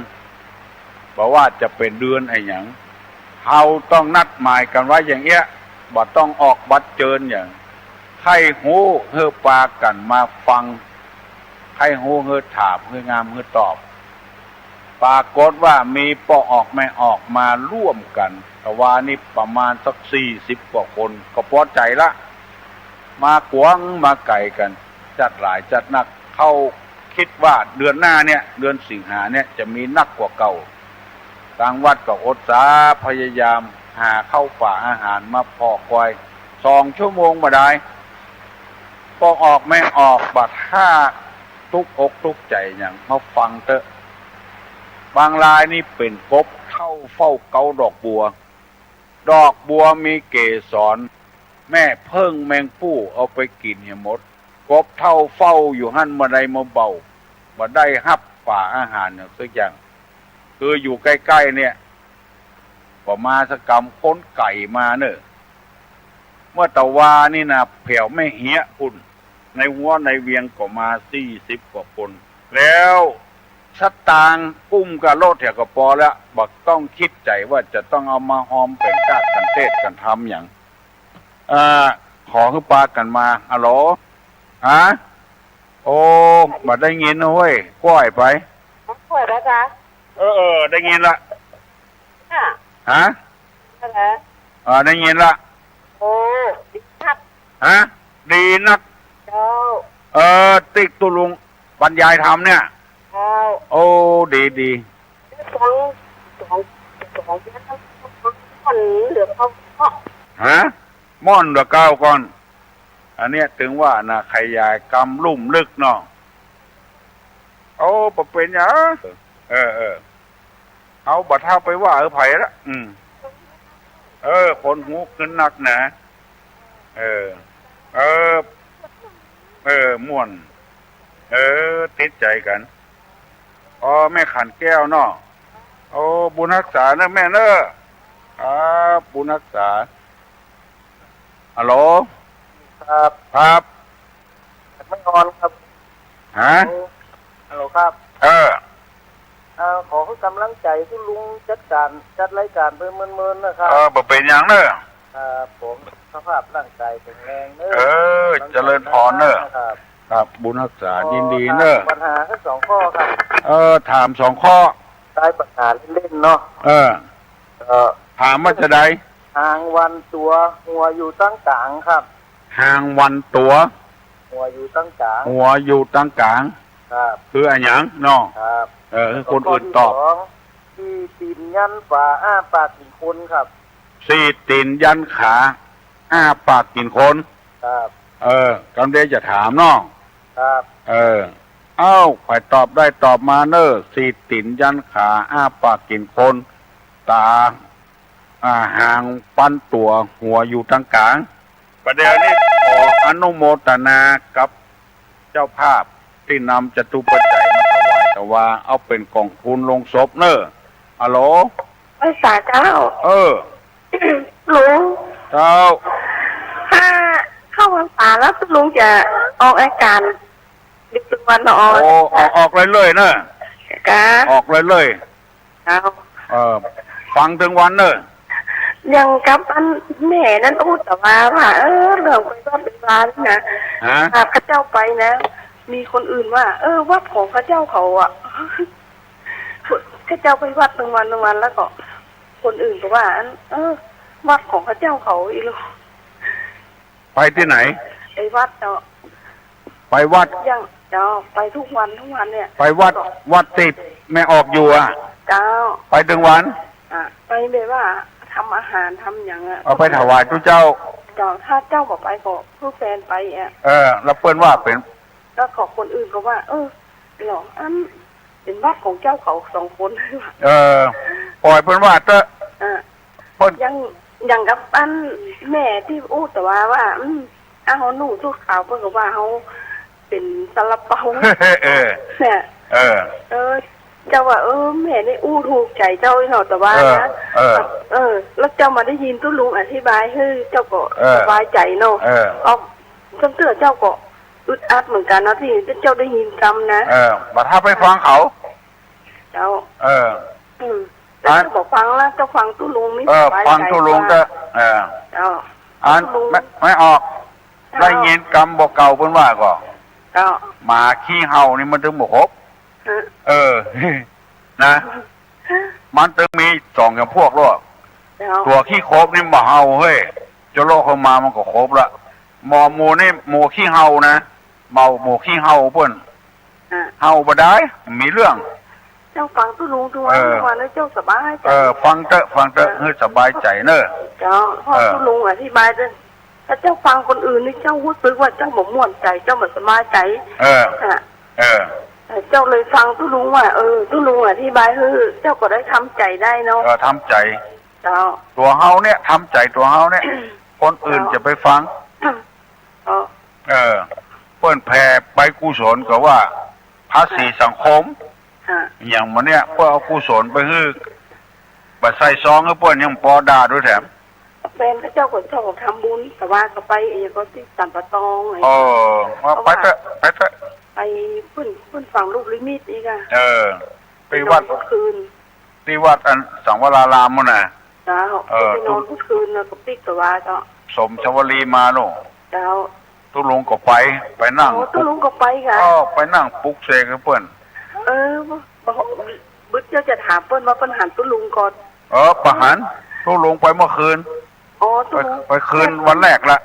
บอกว่าจะเป็นเดือนไอ้หยังเราต้องนัดหมายกันไว้อย่างเงี้ย บ่ต้องออกบัตรเจิญอย่างให้หูเฮอปากันมาฟังให้หูเฮอถามเฮองามเฮอตอบปรากฏว่ามีปอออกไม่ออกมาร่วมกันแต่ว่านี่ประมาณสัก40 กว่าคนก็พอใจละมากวางมาไก่กันจัดหลายจัดนักเข้าคิดว่าเดือนหน้าเนี่ยเดือนสิงหาเนี่ยจะมีนักกว่าเก่าทางวัดก็อดสาพยายามหาเข้าป่าอาหารมาพอคอย2 ชั่วโมงมาได้พอออกไม่ออกบัดห้าทุกอกทุกใจอย่างมาฟังเตอะบางรายนี่เป็นกบเข้าเฝ้าเกาดอกบัวดอกบัวมีเกสรแม่เพิ่งแมงปู้เอาไปกินให้หมดกบเท่าเฝ้าอยู่หั่นมาได้มาเบามาได้ฮับป่าอาหารอย่างสักอย่างคืออยู่ใกล้ๆเนี่ยก็มาสกรรมค้นไก่มาเนอะเมื่อตะวานี่นะแผ่วไม่เหี้ยอุ่นในหัวในเวียงก็มา40 กว่าคนแล้วชัดตางกุ้มกับโลดแถวก็พอแล้วบักต้องคิดใจว่าจะต้องเอามาหอมเป็นกาดกันเทศกันทำอย่างขอให้ปากันมาอะโหลฮะโอ้บัดได้ยินนะเว้ยก้อยไปก้อยแล้วจ้ะได้ยินละฮะอะไรได้ยินละโอ้ดีนักฮะดีนักเจ้าติ๊กตุลุงบรรยายธรรมเนี่ยเจ้าโอ้ดีสองมันเหลือเขาฮะม่อนเหลือ9 ก่อนอันเนี้ยถึงว่านะขยายกำลุ่มลึกเนาะโอ้ปะเป็นอย่างเอาบัดเท้าไปว่าไผ่ละคนหูขึ้นนักนะม่วนติดใจกันแม่ขันแก้วเนาะโอ้บุญรักษาเนอะแม่เนอะบุญรักษาฮัลโหลครับไม่นอนครับฮะฮัลโหลครับขอให้กำลังใจที่ลุงจัดรายการเป็นเมินๆนะครับบ่เป็นอย่างเนอะผมสภาพร่างกายแข็งแรงเนอะเจริญพรเนอะครับบุญรักษายินดีเนอะปัญหาแค่2 ข้อครับถาม2 ข้อได้ปัญหาเล่นๆเนาะถามว่าจะได้หางวันตัวหัวอยู่ตั้งกลางครับหางวันตัวหัวอยู่ตั้งกลางครับคืออะไรอย่างเนาะครับคนอื่นตอบที่ตีนยันฝ่าปากกินคนครับตีนยันขาปากกินคนครับกำเดจะถามเนาะครับไปตอบได้ตอบมาเนอะตีนยันขาปากกินคนตาหางปั้นตัวหัวอยู่ตั้งกลางประเดี๋ยวนี้ขออนุโมทนากับเจ้าภาพที่นำจตุปัจจัยมาถวายแต่ว่าเอาเป็นกองทุนลงศพเนอะฮัลโหลภาษาเจ้าลุงเจ้าถ้าเข้าพรรษาแล้วลุงจะออกอาการดึกวันออกเลยเนอะออกเลยฟังถึงวันเนอะยังกับอันแม่นั่นพูดแต่ว่าเรื่องไปวัดเป็นร้านนะพระเจ้าไปนะมีคนอื่นว่าวัดของพระเจ้าเขาพระเจ้าไปวัดหนึ่งวันแล้วก็คนอื่นก็ว่าวัดของพระเจ้าเขาอีกแล้วไปที่ไหนไปวัดเนาะไปวัดยังเจ้าไปทุกวันเนี่ยไปวัดติดแม่ออกอยู่เจ้าไปถึงวันไปแบบว่าทำอาหารทำอย่างเอาไปถวายทุกเจ้าถ้าเจ้าบอกไปก็ผู้แฟนไปแล้วเปิ้นว่าเป็นแล้วขอคนอื่นก็ว่าหรอเป็นวัดของเจ้าเขา2 คนปล่อยเปิ้นว่าเตอะยังกับอันแม่ที่อู้แต่ว่าเขาหนูทุกข่าวเพิ่นก็ว่าเขาเป็นซาลาเปาเนี่ยเจ้าว่าแม่ได้อู้ถูกใจเจ้าเนาะแต่ว่านะแล้วเจ้ามาได้ยินตุ้ลุงอธิบายให้เจ้าก็สบายใจเนาะตั้งแต่เจ้าก็อึดอัดเหมือนกันนะที่เจ้าได้ยินคำนะบัดถ้าไปฟังเขาเจ้าแล้วบอกฟังแล้วเจ้าฟังตุ้ลุงนี่สบายใจฟังตุ้ลุงก็เจ้า อันไม่ออกได้ยินกรรมบอกเก่าเพิ่นว่าก็หมาขี้เห่านี่มันถึงบ่ครบนะมันถึงมีสองอย่างพวกโลกตัวขี้ครบนี่บ่เห่าเฮ้ยเจ้าโลกเข้ามามันก็ครบละหมอหมูนี่หมูขี้เห่านะเมาหมูขี้เห่าเพิ่นเห่าบ่ได้มีเรื่องเจ้าฟังตุลุงทุกวันแล้วเจ้าสบายใจฟังเถอะให้สบายใจเนอะเจ้าพ่อตุลุงอธิบายเด้อถ้าเจ้าฟังคนอื่นนี่เจ้ารู้สึกว่าเจ้าบ่ม่วนใจเจ้าบ่สบายใจเจ้าเลยฟังตุลุงว่าตุลุงอธิบายเจ้าก็ได้ทำใจได้เนาะทำใจเจ้าตัวเฮาเนี่ยทำใจตัวเฮาเนี่ยคนอื่นจะไปฟังเปิ้นแผ่ไปกุศลก็ว่าภาษีสังคมอย่างมันเนี่ยเพื่อเอากุศลไปฮื้อบัดใส่ซองให้เปิ้นยังปอด่าด้วยแถมเป็นพระเจ้าขนส่งทำบุญแต่ว่าก็ไปก็ที่สันปะตองอะไรไปเถอะไปขึ้นฝั่งลูกลิมิตอีกอ่ะไปวัดทุกคืนที่วัดอันสังวรารามมั้งน่ะเจ้าไปนอนทุกคืนนะกับติ๊กแต่ว่าเจ้าสมชวลีมาโน่เจ้าตุลุงก็ไปนั่งตุลุงก็ไปค่ะไปนั่งปลุกเสกให้เปิ้นบึดเจ้าจะถามเปิ้นว่าเปิ้นหันตุลุงก่อนประหารตุลุงไปเมื่อคืนไปคืนวันแรกละ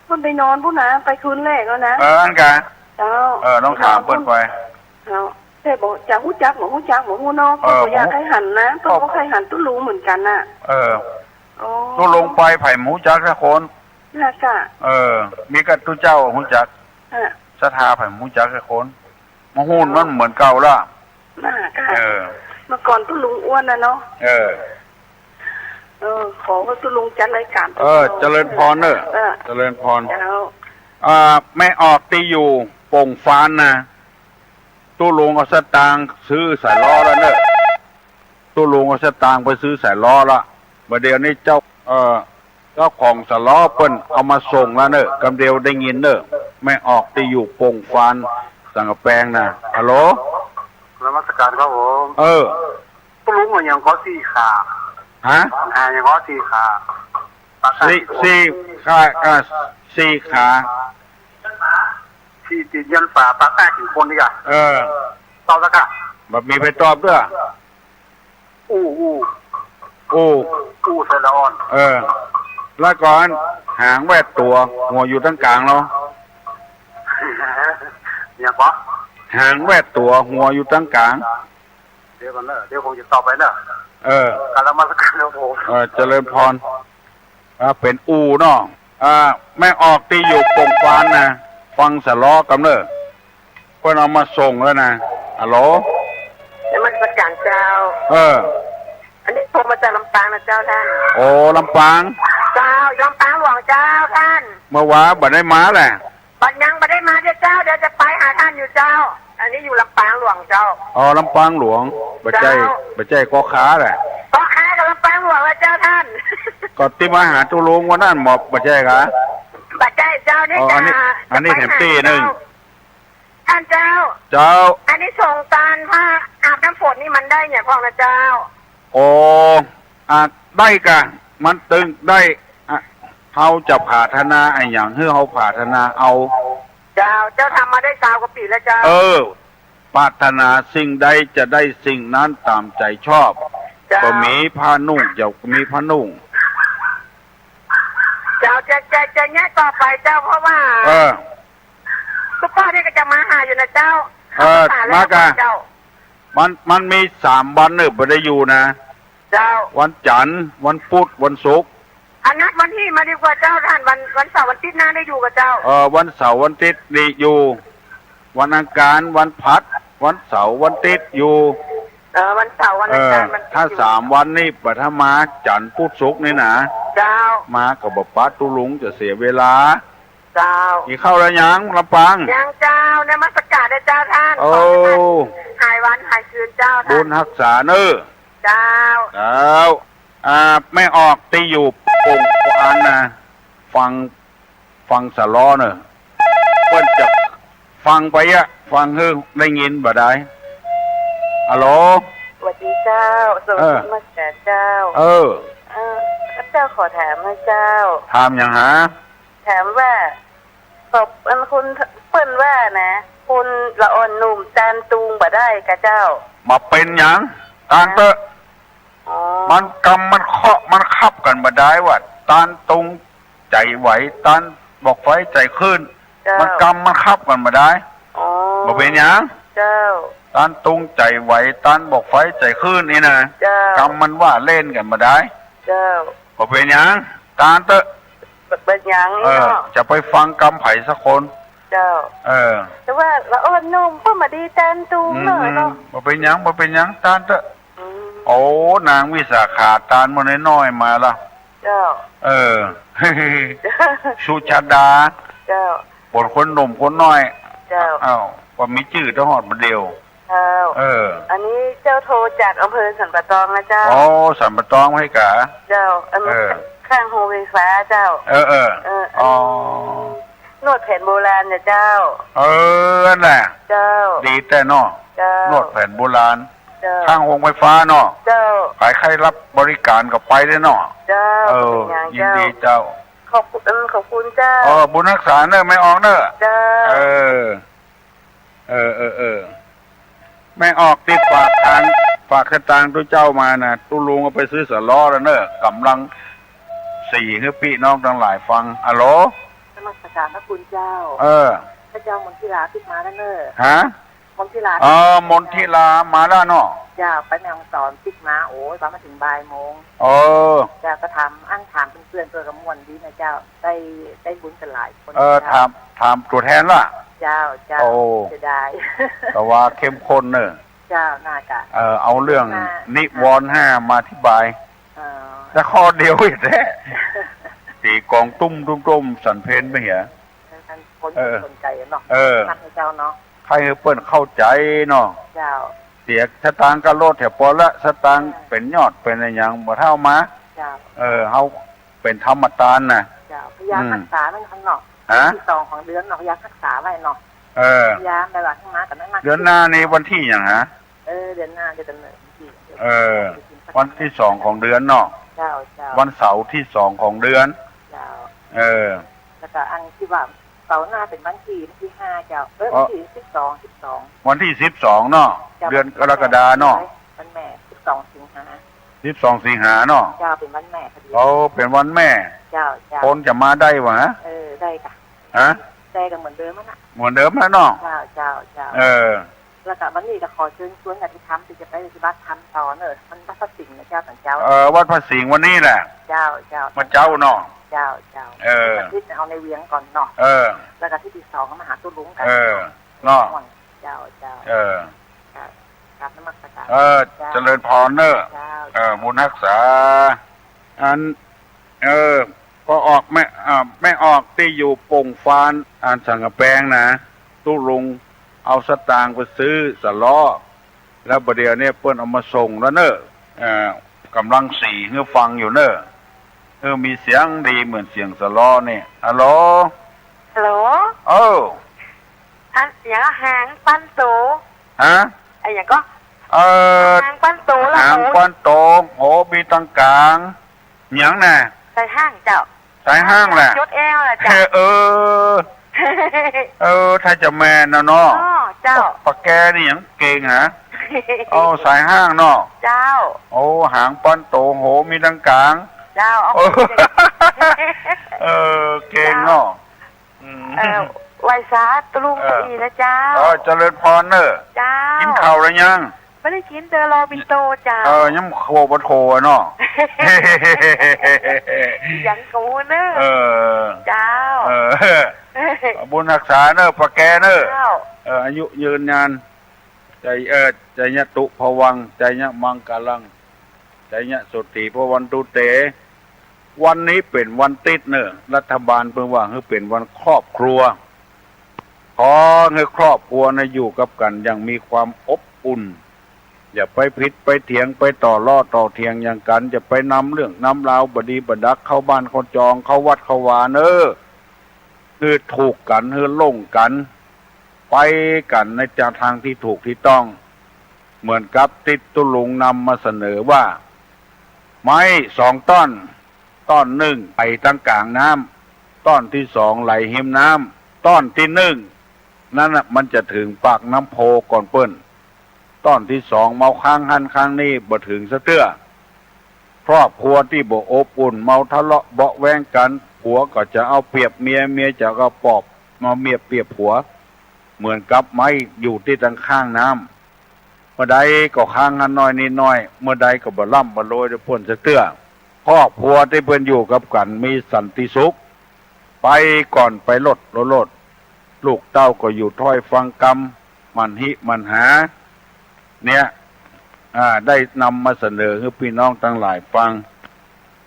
เปิ้นไปนอนพุ่นนะไปคืนแรกแล้วนะอันกะเจ้าน้องถามเปิ้นไปแต่บอกจะฮู้จักบ่ฮู้นอกเปิ้นบ่อยากให้หันนะเปิ้นบ่ใครหันตุลุงเหมือนกันน่ะตุลุงไปไผ่หมูจักแค่คนน่ะค่ะมีกับตุเจ้าฮู้จักศรัทธาไผ่หมูจักแค่คนมะฮู้นมันเหมือนเก่าละน่ะค่ะเมื่อก่อนตุลุงอ้วนน่ะเนาะขอว่าตุลุงจัดรายการเจริญพรเนอะเจริญพรไม่ออกตีอยู่โป่งฟานนะตุลุงเอาสตางค์ซื้อสายล้อแล้วเนอะตุลุงเอาสตางค์ไปซื้อสายล้อละบัดเดี๋ยวนี้เจ้าของสายล้อเปิ้นเอามาส่งแล้วเนอะกำเดียวได้ยินเนอะไม่ออกตีอยู่โป่งฟานสังกะแปงนะฮัลโหลนมัสการครับผมตุลุงมันยังก็สี่ขายังก็สี่ขาสี่ขาสี่ติดยันป่าปักแป้ถึงคนดีกว่าตอบแล้วกันแบบมีไปตอบด้วยอู้เซลออนแล้วก่อนหางแวดตัวหัวอยู่ตั้งกลางเนาะเนี่ยปะหางแวดตัวหัวอยู่ตั้งกลางเดี๋ยวกันเนอะเดี๋ยวคงจะตอบไปเนอะการละมาสักการแล้วผมเจริญพรเป็นเนาะไม่ออกตีอยู่โป่งฟานนะฟังสะล้อกันเนอะเพื่อนเอามาส่งแล้วนะฮัลโหลนมัสการเจ้าอันนี้ผมมาจากลำปางนะเจ้าท่านลำปางเจ้าลำปางหลวงเจ้าท่านเมื่อวานบัดได้มาแหละบัดยังบัดได้มาเจ้าเดี๋ยวจะไปหาท่านอยู่เจ้าอันนี้อยู่ลำปางหลวงเจ้าลำปางหลวงบัดใจก็ค้าแหละก็ค้ากับลำปางหลวงแล้วเจ้าท่านก็ที่มาหาตุลุงวันนั้นหมอบบัดใจกะบัดใจเจ้านี่จ้าอันนี้แถมตีนึงท่านเจ้าอันนี้ส่งการผ้าอาบน้ำฝนนี่มันได้เนี่ยพ่อนะเจ้าได้กะมันตึงได้เขาจะผ่าธนาไอ้อย่างที่เขาผ่าธนาเอาเจ้าทำมาได้3 กว่าปีแล้วเจ้าปรารถนาสิ่งใดจะได้สิ่งนั้นตามใจชอบก็มีผ้านุ่งจะมีผ้านุ่งเจ้าจะแง่ต่อไปเจ้าเพราะว่าทุกพ่อที่ก็จะมาหาอยู่นะเจ้ามากะมันมี3 วันเนี่ยไม่ได้อยู่นะเจ้าวันจันทร์วันพุธวันศุกร์อันนัดวันที่มาดีกว่าเจ้าท่านวันเสาร์วันอาทิตย์หน้าได้อยู่กับเจ้าวันเสาร์วันอาทิตย์ดีอยู่วันอังคารวันพัดวันเสาร์วันอาทิตย์อยู่วันเสาร์วันอังคารถ้า3 วันนี่ปฐมาจันทร์พุธศุกร์นี่นะเจ้ามากับป้าตุลุงจะเสียเวลาเจ้าอีกเข้าแล้วยังลำปางยังเจ้าในมัสการได้เจ้าท่านหายวันหายคืนเจ้าท่านบุญรักษาเนอเจ้าไม่ออกตีอยู่โป่งฟานนะฟังสะล้อเนอะเพิ่นจะฟังไปฟังให้ได้ยินบ่ได้ฮัลโหลสวัสดีเจ้าสวัสดีมาแก่เจ้า เจ้าขอถามนะเจ้าถามอย่างฮะถามว่าขอบอันคุณเปิ้นว่านะคุณละอ่อนหนุ่มจานตูงบ่ได้กะเจ้ามาเป็นอย่างตานเตอะมันกำมันเคาะมันคับกันมาได้ว่าตานตุงใจไหวตานบอกไฟใจขึ้นมันกำมันคับกันมาได้มาเป็นอย่างเจ้าตานตุงใจไหวตานบอกไฟใจขึ้นนี่นะกำมันว่าเล่นกันมาได้เจ้ามาเป็นอย่างตานเตอะเป็นอย่างจะไปฟังกำไผ่สักคนเจ้าแต่ว่าละอ่อนนุ่มก็มาดีตานตุงเนาะมาเป็นอย่างตานเตอะโอ้นางวิสาขาตานมันน้อยมาละเจ้าสุชาดาเจ้าบทคนหนุ่มคนน้อยเจ้าอ้าวว่ามีจื่อทหอดมาเดียวเจ้าอันนี้เจ้าโทรจากอำเภอสันปะตองนะเจ้าโอ้สันปะตองให้กะเจ้าข้างโฮไฟฟ้าเจ้าอ๋อนวดแผนโบราณเนี่ยเจ้านั่นแหละเจ้าดีแต่นอนวดแผนโบราณข้างโรงไฟฟ้าเนาะใครรับบริการก็ไปได้เนาะยินดีเจ้าขอบคุณเจ้าบุญรักษาเนอะไม่ออกเนอะไม่ออกติดฝากสตางค์ตัวเจ้ามานะตู้ลุงเอาไปซื้อสล้อแล้วเนอะกำลัง4คือพี่น้องทั้งหลายฟังอะโหลนมัสการพระคุณเจ้าพระเจ้ามนทิราติดมาแล้วเนอะฮะมนทิรามนทิรามาแล้วเนาะจ้าไปแม่งสอนติดมาโอ้ยมาถึงบ่ายโมงจ้าก็ทำอ้างถามเพื่อนตัวกับมวลดีนะเจ้าได้บุญกันหลายคนถามตัวแทนล่ะเจ้าจะได้แต่ว่าเข้มข้นเนอะเจ้าน่ากะเอาเรื่องนิวรณ์5มาอธิบายแต่ข้อเดียวอีกแท้ตีกองตุ้มสันเพนไม่เหรอคนสนใจเนาะนักให้เจ้าเนาะใครเปิ้นเข้าใจเนาะเจ้าเสียสตางค์ก็โลดแถวปอละสตางค์เป็นยอดเป็นอะไรอย่างบ่เท่ามาเจ้าเฮาเป็นธรรมทานน่ะเจ้าพยารักษานั่นข้างนอกที่2ของเดือนเนาะพยารักษาไว้เนาะพยาในหลักข้างมากับนั่นเดือนหน้านี้วันที่หยังฮะเดือนหน้าจะดำเนินวันที่2ของเดือนเนาะเจ้าวันเสาร์ที่2ของเดือนเจ้าแล้วก็อันที่ว่าเสาร์หน้าเป็นวันที่5เจ้าวันที่12วันที่12เนาะเดือนกรกฎาเนาะวันแม่12 สิงหาเนาะเจ้าเป็นวันแม่พอดีเป็นวันแม่เจ้าคนจะมาได้วะได้ค่ะได้กันเหมือนเดิมนะเหมือนเดิมนะเนาะเจ้าแล้วก็วันนี้ก็ขอเชิญชวนกันที่ทำจะไปปฏิบัติธรรมต่อเนอะมันวัดพระสิงห์นะเจ้าสันเจ้าวัดพระสิงห์วันนี้แหละเจ้ามาเจ้าเนาะเจ้าอาทิตย์เอาในเวียงก่อนเนาะแล้วก็ที่2ก็มาหาตู้ลุงกันเนาะเจ้าครับนมัสการเจริญพรเนอะบุญรักษาอันก็ออกไม่ออกที่อยู่ปงฟานอันสังกะแปงนะตู้ลุงเอาสตางค์ไปซื้อสล้อแล้วประเดี๋ยวนี้เปิ้นเอามาส่งแล้วเนอะกำลัง4เฮือฟังอยู่เนอะมีเสียงดีเหมือนเสียงสล้อเนี่ยฮัลโหลอันอย่างหางปั้นโตไอ้อย่างก็หางปั้นโตแล้วหางปั้นโตโหมีตังกลางอย่างน่ะใส่ห้างเจ้าใส่ห้างแหละยศแอลแหละเจ้าถ้าจะแม่นะเนาะเจ้าปากแกนี่ยังเก่งฮะสายห้างเนาะเจ้าหางปั้นโตโหมีตังกลางเจ้าเก่งเนาะไวซาตลุงตีนะเจ้าเจริญพรเนอะเจ้ากินข้าวหรือยังไม่ได้กินเดอรอบิโตเจ้ายังโคบโคเนาะยังกูเนอะเจ้าบุญรักษาเนอะปะแกเนอะอายุยืนนานใจยะตุภวังใจยะมังกาลังใจยะสุติภวันตุเตวันนี้เป็นวันติดเนอะรัฐบาลเพิ่งว่าคือเป็นวันครอบครัวขอให้ครอบครัวนะอยู่กับกันอย่างมีความอบอุ่นอย่าไปผิดไปเถียงไปต่อล้อต่อเถียงอย่างกันจะไปนำเรื่องนำราวบดีบดักเข้าบ้านคนจองเข้าวัดเข้าวาคือถูกกันคือลงกันไปกันในทางที่ถูกที่ต้องเหมือนกับติดตุลุงนำมาเสนอว่าไม้2 ต้น ต้อนหนึ่งไปตั้งกลางน้ำต้อนที่สองไหลหิมน้ำต้อนที่หนึ่งนั่นน่ะมันจะถึงปากน้ำโพก่อนเปิ้นต้อนที่สองเมาค้างหันค้างนี่บ่ถึงสะเตื้อครอบครัวที่บ่อบอุ่นเมาทะเลาะเบาะแว้งกันผัวก็จะเอาเปรียบเมียเมียจะเอาปอบมาเมียเปรียบผัวเหมือนกับไม้อยู่ที่ตั้งข้างน้ำเมื่อใดก็ค้างหันน้อยนิดน้อยเมื่อใดก็บ่ล่ำบ่โรยได้พ้นสะเตื้อครอบครัวที่เพิ่นอยู่กับกันมีสันติสุขไปก่อนไปลดลูกเต้าก็อยู่ถ้อยฟังกรรมมันหิมันหาเนี่ยได้นำมาเสนอให้พี่น้องทั้งหลายฟัง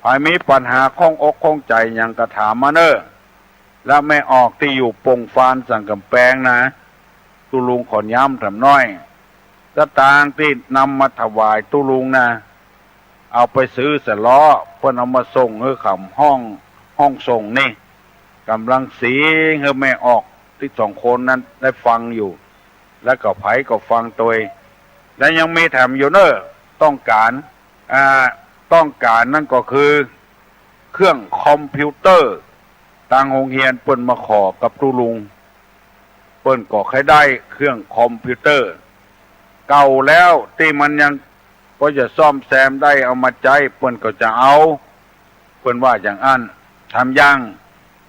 ภายมีปัญหาข้องอกข้องใจอย่างกระถามมาเนอและแม่ออกที่อยู่ปงฟานสั่งกำแพงนะตุลุงขอนย้ำทำน้อยสตางค์ที่นำมาถวายตุลุงนะเอาไปซื้อเสล้อเพื่อนเอามาส่งให้ขำห้องส่งนี่กำลังสีให้แม่ออกที่สองคนนั้นได้ฟังอยู่แล้วก็ไผก็ฟังตัวและยังมีแถมอยู่เนอะต้องการนั่นก็คือเครื่องคอมพิวเตอร์ต่างโรงเรียนเปิ้นมาขอกับตุลุงเปิ้นก็ใครได้เครื่องคอมพิวเตอร์เก่าแล้วที่มันยังก็จะซ่อมแซมได้เอามาใจเปิ้นก็จะเอาเปิ้นว่าอย่างอันทำย่าง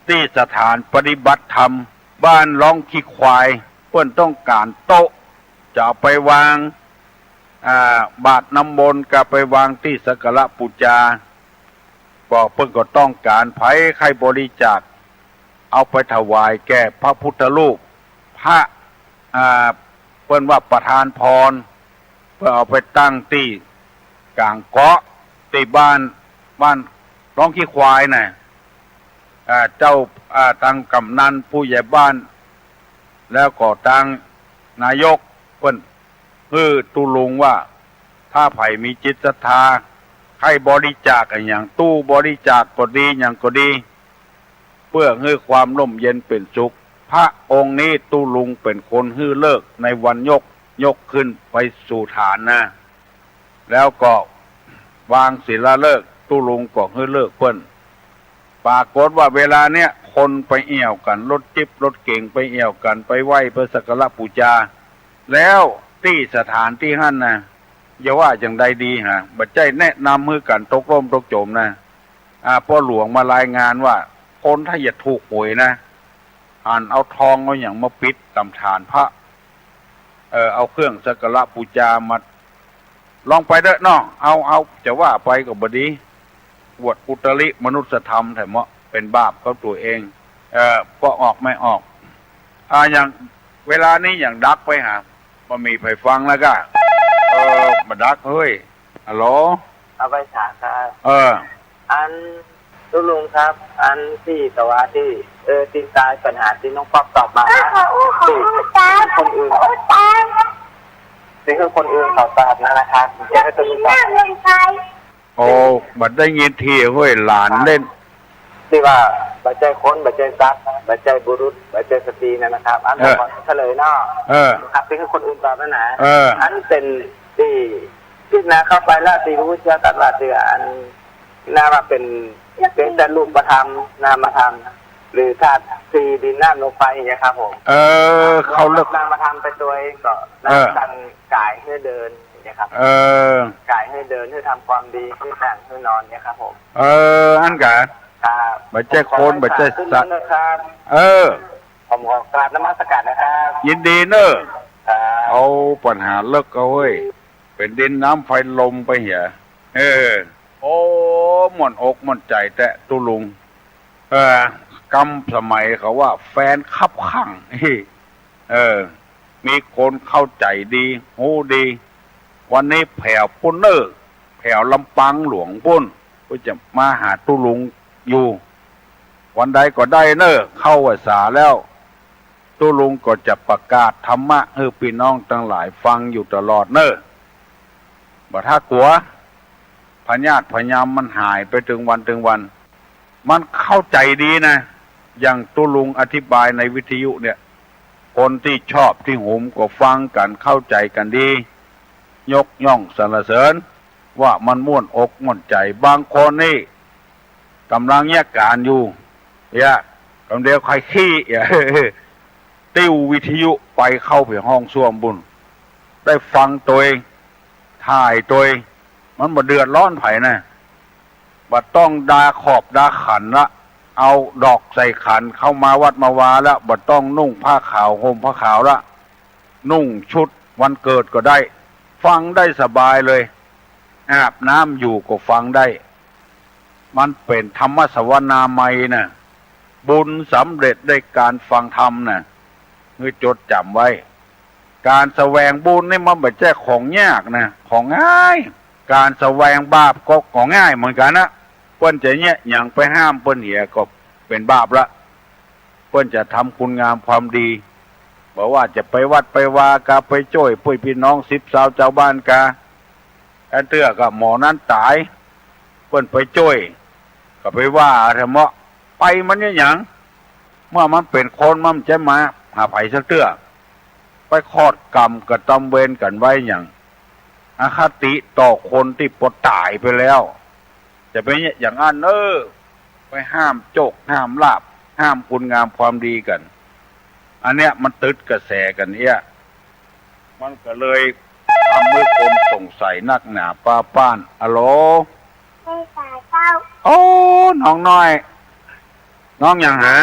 ที่สถานปฏิบัติธรรมบ้านร้องขี้ควายเปิ้นต้องการโต๊ะจะเอาไปวางบาทน้ำมนต์ก็ไปวางที่สักการะปูชาก็เพิ่นก็ต้องการไผใครบริจาคเอาไปถวายแก่พระพุทธรูปพระเพิ่นว่าประธานพรเพื่อเอาไปตั้งที่กลางเกาะที่บ้านร้องขี้ควายน่ะเจ้าตั้งกำนันผู้ใหญ่บ้านแล้วก็ตั้งนายกเพิ่นตุลุงว่าถ้าไผมีจิตศรัทธาใครบริจาคอย่างตู้บริจาคก็ดีอย่างก็ดีเพื่อให้ความร่มเย็นเป็นสุขพระองค์นี้ตุลุงเป็นคนฮื้อเลิกในวันยกขึ้นไปสู่ฐานนะแล้วก็วางศิลาฤกษ์ตุลุงก็ฮื้อเลิกเพิ่นปรากฏว่าเวลาเนี้ยคนไปเอี่ยวกันรถจิ๊บรถเก่งไปเอี่ยวกันไปไหว้เพื่อสักการะบูชาแล้วที่สถานที่หั่นนะอย่าว่าจังใดดีฮะบัดใจแนะนำมือกันตกร่มตกโจมนะพ่อหลวงมารายงานว่าคนถ้าอย่าถูกหวยนะเอาทองเอาอย่างมาปิดตำฐานพระเอาเครื่องสักการะบูชามาลองไปเด้อน้องเอาจะว่าไปก็บ่ดีบวชอุตริมนุสธรรมแต่เมาะเป็นบาปเขาตัวเองก็ออกไม่ออกอย่างเวลานี้อย่างดักไปหามามีไผฟังแล้วก็มาดักเฮ้ยฮัลโหลเอาไปฉากครับอันตุลุงครับอันที่แต่ว่าที่ติดตายปัญหาที่น้องป๊อกตอบมาที่คนอื่นที่คือคนอื่นเขาตอบนะครับแค่ตัวนี้โอ้บัดได้ยินทีเฮ้ยหลานเล่นที่ว่าบัจจัยคนบัจจัยทรัพย์บัจจัยบุรุษบัจจัยสตรีนะครับอันนี้เฉลยเนาะครับที่คือคนอื่นตอบนะอันเป็นที่นะเข้าไปแล้วที่รู้จะตัดว่าเสืออันน่ามาเป็นแต่รูปธรรมนามธรรมหรือธาตุสีดินน้ำลมไฟอย่างเงี้ยครับผมเขาเลิกนามธรรมเป็นตัวเองก็นำกันกายให้เดินอย่างเงี้ยครับกายให้เดินให้ทำความดีให้แต่งให้นอนเนี่ยครับผมอันกะบัจจัยคนบัจจัยสัตว์ผมขอกราบนมัสการนะครับยินดีเนอะเอาปัญหาเลิกเอาเว้ยเป็นดินน้ำไฟลมไปเหี้ยโอ้หม่อนอกหม่อนใจแต่ตุลุงกำสมัยเขาว่าแฟนคับขังมีคนเข้าใจดีโหดีวันนี้แผ่วปุ่นเนอร์แผ่วลำปังหลวงปุ่นก็จะมาหาตุลุงอยู่วันใดก็ได้เนอร์เข้าพรรษาแล้วตุลุงก็จะประกาศธรรมะให้พี่น้องทั้งหลายฟังอยู่ตลอดเนอร์บ่ถ้ากลัวพญาติพญามมันหายไปถึงวันมันเข้าใจดีนะอย่างตุลุงอธิบายในวิทยุเนี่ยคนที่ชอบที่หุมก็ฟังกันเข้าใจกันดียกย่องสรรเสริญว่ามันม่วนอกม่วนใจบางคนนี่ กำลังแยกการอยู่เนี่ยกำเดียวใครขี้ติ้ววิทยุไปเข้าไปห้องส้วมบุญได้ฟังตัวเองถ่ายตัวเองมันบ่เดือดร้อนไผนะบ่ต้องดาขอบดาขันละเอาดอกใส่ขันเข้ามาวัดมาวาละบ่ต้องนุ่งผ้าขาวห่มผ้าขาวละนุ่งชุดวันเกิดก็ได้ฟังได้สบายเลยอาบน้ำอยู่ก็ฟังได้มันเป็นธรรมสวนาไมนะบุญสำเร็จได้การฟังธรรมนะเมื่อจดจำไว้การแสวงบุญนี่มันไม่ใช่ของยากนะของง่ายการแสวงบาปก็ของง่ายเหมือนกันนะเพิ่นจะเนี่ยอย่างไปห้ามเพิ่นเหี่ยก็เป็นบาปละเพิ่นจะทำคุณงามความดีบอกว่าจะไปวัดไปวากาไปช่วยปุ้ยพี่น้อง10 สาวเจ้าบ้านกาอันเตื้อกับหมอนั้นตายเพิ่นไปช่วยก็ไปว่าธรรมะไปมันเนี่ยอย่างเมื่อมันเป็นคนมันจะมาหาไผสักเตื้อไปคอดกรรมกับตำเวรกันไว้อย่างอคติต่อคนที่ปดตายไปแล้วจะเป็นอย่างนั้นไปห้ามโจกห้ามลาบห้ามคุณงามความดีกันอันเนี้ยมันตึดกระแสกันเนี่ยมันก็เลยทำให้คนสงสัยนักหนาป้าป้านอะโหลไม่ตายเจ้าโอ้น้องน้อยน้องอย่างหา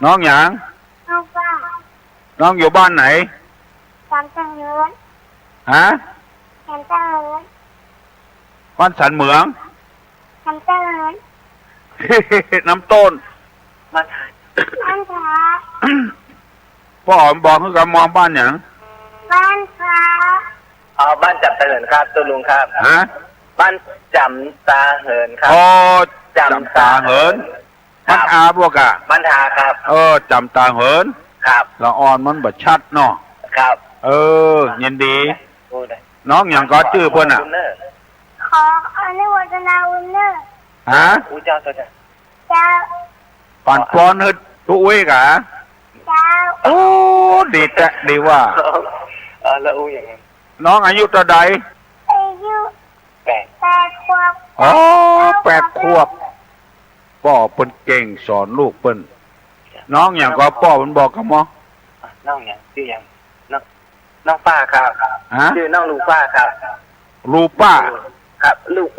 น้องอย่างน้องป้าน้องอยู่บ้านไหนจำจังเงินฮะจำจังเงินบ้านสันเหมืองจำจังเงินน้ำต้นบ้านผาพ่อหอมบอกให้กับมองบ้านอย่างบ้านผาบ้านจำตาเหินครับตัวลุงครับฮะบ้านจำตาเหินครับจำตาเหินบ้านอาบวกอะบ้านทาครับจำตาเหินครับละอ่อนมันบัดชัดเนาะครับยินดีน้องอย่างก็ชื่อเพิ่นอ่ะขออนุโมทนาบุญเนอร์ฮะเจ้าตัวเจ้าปั่นป้อนฮึดทุกเวกะเจ้าโอ้ดีแต่ดีว่าแล้วอย่างไงน้องอายุเท่าใดอายุ8 ขวบ8 ขวบพ่อเพิ่นเก่งสอนลูกเพิ่นน้องอย่างก็พ่อมันบอกกับหมอน้องอย่างชื่ออย่างน้องป้าครับชื่อน้องลูกป้าครับลูกป้าครับรุ่ง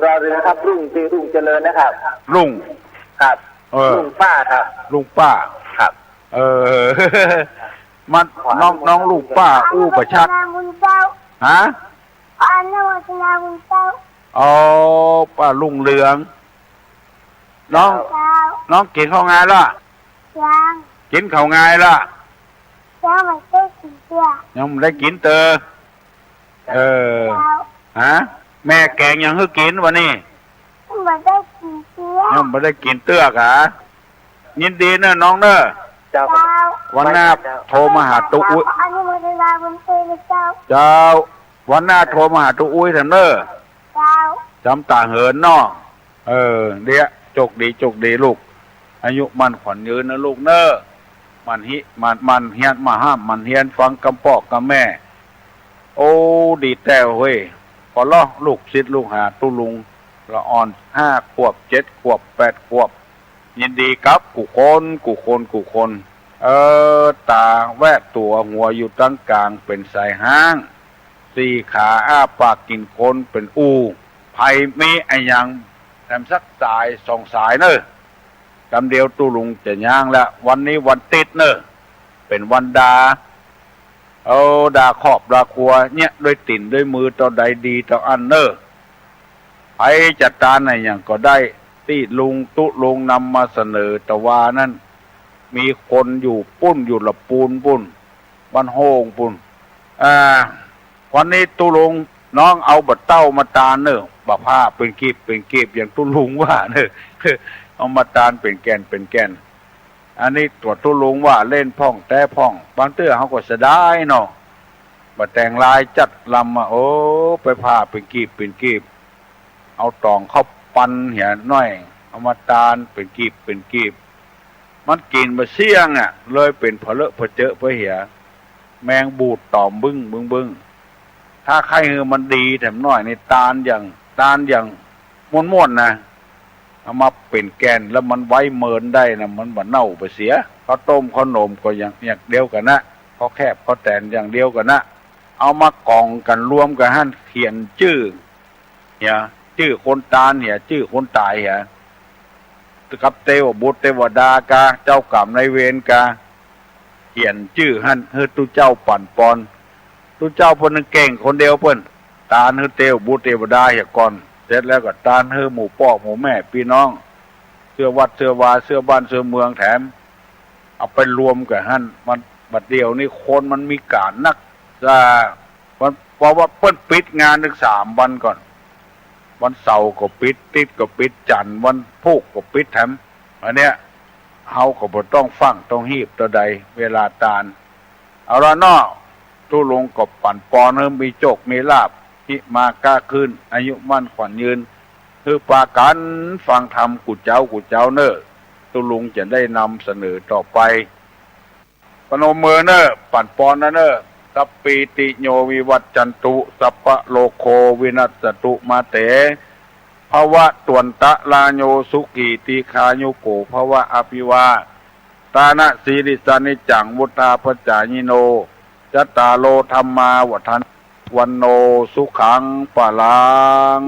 รอเลยนะครับรุ่งชื่อรุ่งเจริญนะครับรุ่งครับลุงป้าครับลุงป้าครับมันน้องลูกป้าอู้ประชัดฮะอนุโมทนาบุญเจ้าป้าลุงเหลืองน้องกินข้าวงายล่ะยังกินข้าวงายล่ะยังไม่ได้กินเตื้อยังไม่ได้กินเตอฮะแม่แกงยังให้กินวันนี้ไม่ได้กินเตื้อยังไม่ได้กินเตื้อกะยินดีเนอะน้องเนอะวันหน้าโทรมาหาตุ๊อุ้ยเจ้าวันหน้าโทรมาหาตุ๊อุ้ยเถอะเนอะจำตาเหินเนาะเดี๋ยวจกดีลูกอายุมันขวัญยืนนะลูกเนอะมันเฮียนมาห้ามมันเฮียนฟังกำปอกกับแม่โอ้ดีแต่เว้ยพอล้อลูกศิษย์ลูกหาตุลุงละอ่อน5 ขวบ 7 ขวบ 8 ขวบยินดีครับกูคนตาแวดตัวหัวอยู่ตั้งกลางเป็นสายห้าง4 ขาอ้าปากกินคนเป็นอูไผมีไอ้ยังแถมสักสาย2 สายเนอะกำเดียวตุลุงจะย่างละวันนี้วันติดเนอะเป็นวันดาดาขอบดาครัวเนี่ยด้วยติ่นด้วยมือต่อใดดีต่ออันเนอะไผจัดการอะไรอย่างก็ได้ที่ลุงตุลุงนำมาเสนอแต่ว่านั้นมีคนอยู่ปุ้นอยู่ละปูนปุ้นบ้านโฮงปุ้นวันนี้ตุลุงน้องเอาบัดเต้ามาตาเนอะบะผ้าเป็นกีบอย่างตุลุงว่าเนอะเอามาตานเป็นแก่นอันนี้ตัวตุลุงว่าเล่นพ่องแต่พ่องบางเตื้อเขาก็เสียดายเนาะมาแต่งลายจัดลำไปผ้าเป็นกีบเอาตองเข้าปันเหี่ยน้อยเอามาตานเป็นกีบมันกินมาเสี่ยงเลยเป็นเพลอะเพเจอะเพเหี่ยแมงบูดตอมบึ้งถ้าใครมันดีแถมน้อยในตานอย่างม้วนๆนะ เอามาเป็นแกนแล้วมันไว้เมินได้นะมันบ่เน่าไปเสียข้าวต้มข้าวนมก็อย่างเดียวกันนะข้าวแคบข้าวแตนอย่างเดียวกันนะเอามากองกันรวมกันให้เขียนชื่อเนี่ยชื่อคนตายเนี่ยชื่อคนตายเนี่ยกับเทวบุตรเทวดากาเจ้ากรรมนายเวรกาเขียนชื่อให้ตุเจ้าปั่นปอนตุเจ้าเพิ่นเก่งคนเดียวเพิ่นตาให้เทวบุตรเทวดาอย่าก่อนเสร็จแล้วก็ตาให้หมู่พ่อหมู่แม่พี่น้องเสื้อวัดเสื้อวาเสื้อบ้านเสื้อเมืองแถมเอาไปรวมกันให้มันบัดเดียวนี่คนมันมีการนักจะมันเพราะว่าเพิ่นปิดงานถึง3 วันก่อนวันเสาร์ก็ปิดติดก็ปิดจันทร์วันพุธก็ปิดแถมอันเนี้ยเฮาก็บ่ต้องฟังต้องฮีบตัวใดเวลาตาลเอาละเนาะทุลงก็ปั่นปอนเริ่มมีโจกมีลาบที่มากล้าขึ้นอายุมั่นขวัญยืนคือปากันฟังธรรมกุเจ้าเนอทุลุงจะได้นำเสนอต่อไปปนมมือเนอปั่นปอนนะเนอสัพปีติโยวิวัจจันตุสัพพะโลโควินัสสตุมาเตภวะตวนตะลาโยสุกีติคายุโกภวะอภิวาตานะสีริสานิจังวุตาปจายิโนจัตตาโลธรรมาวัฏันวันโนสุขังปะลัง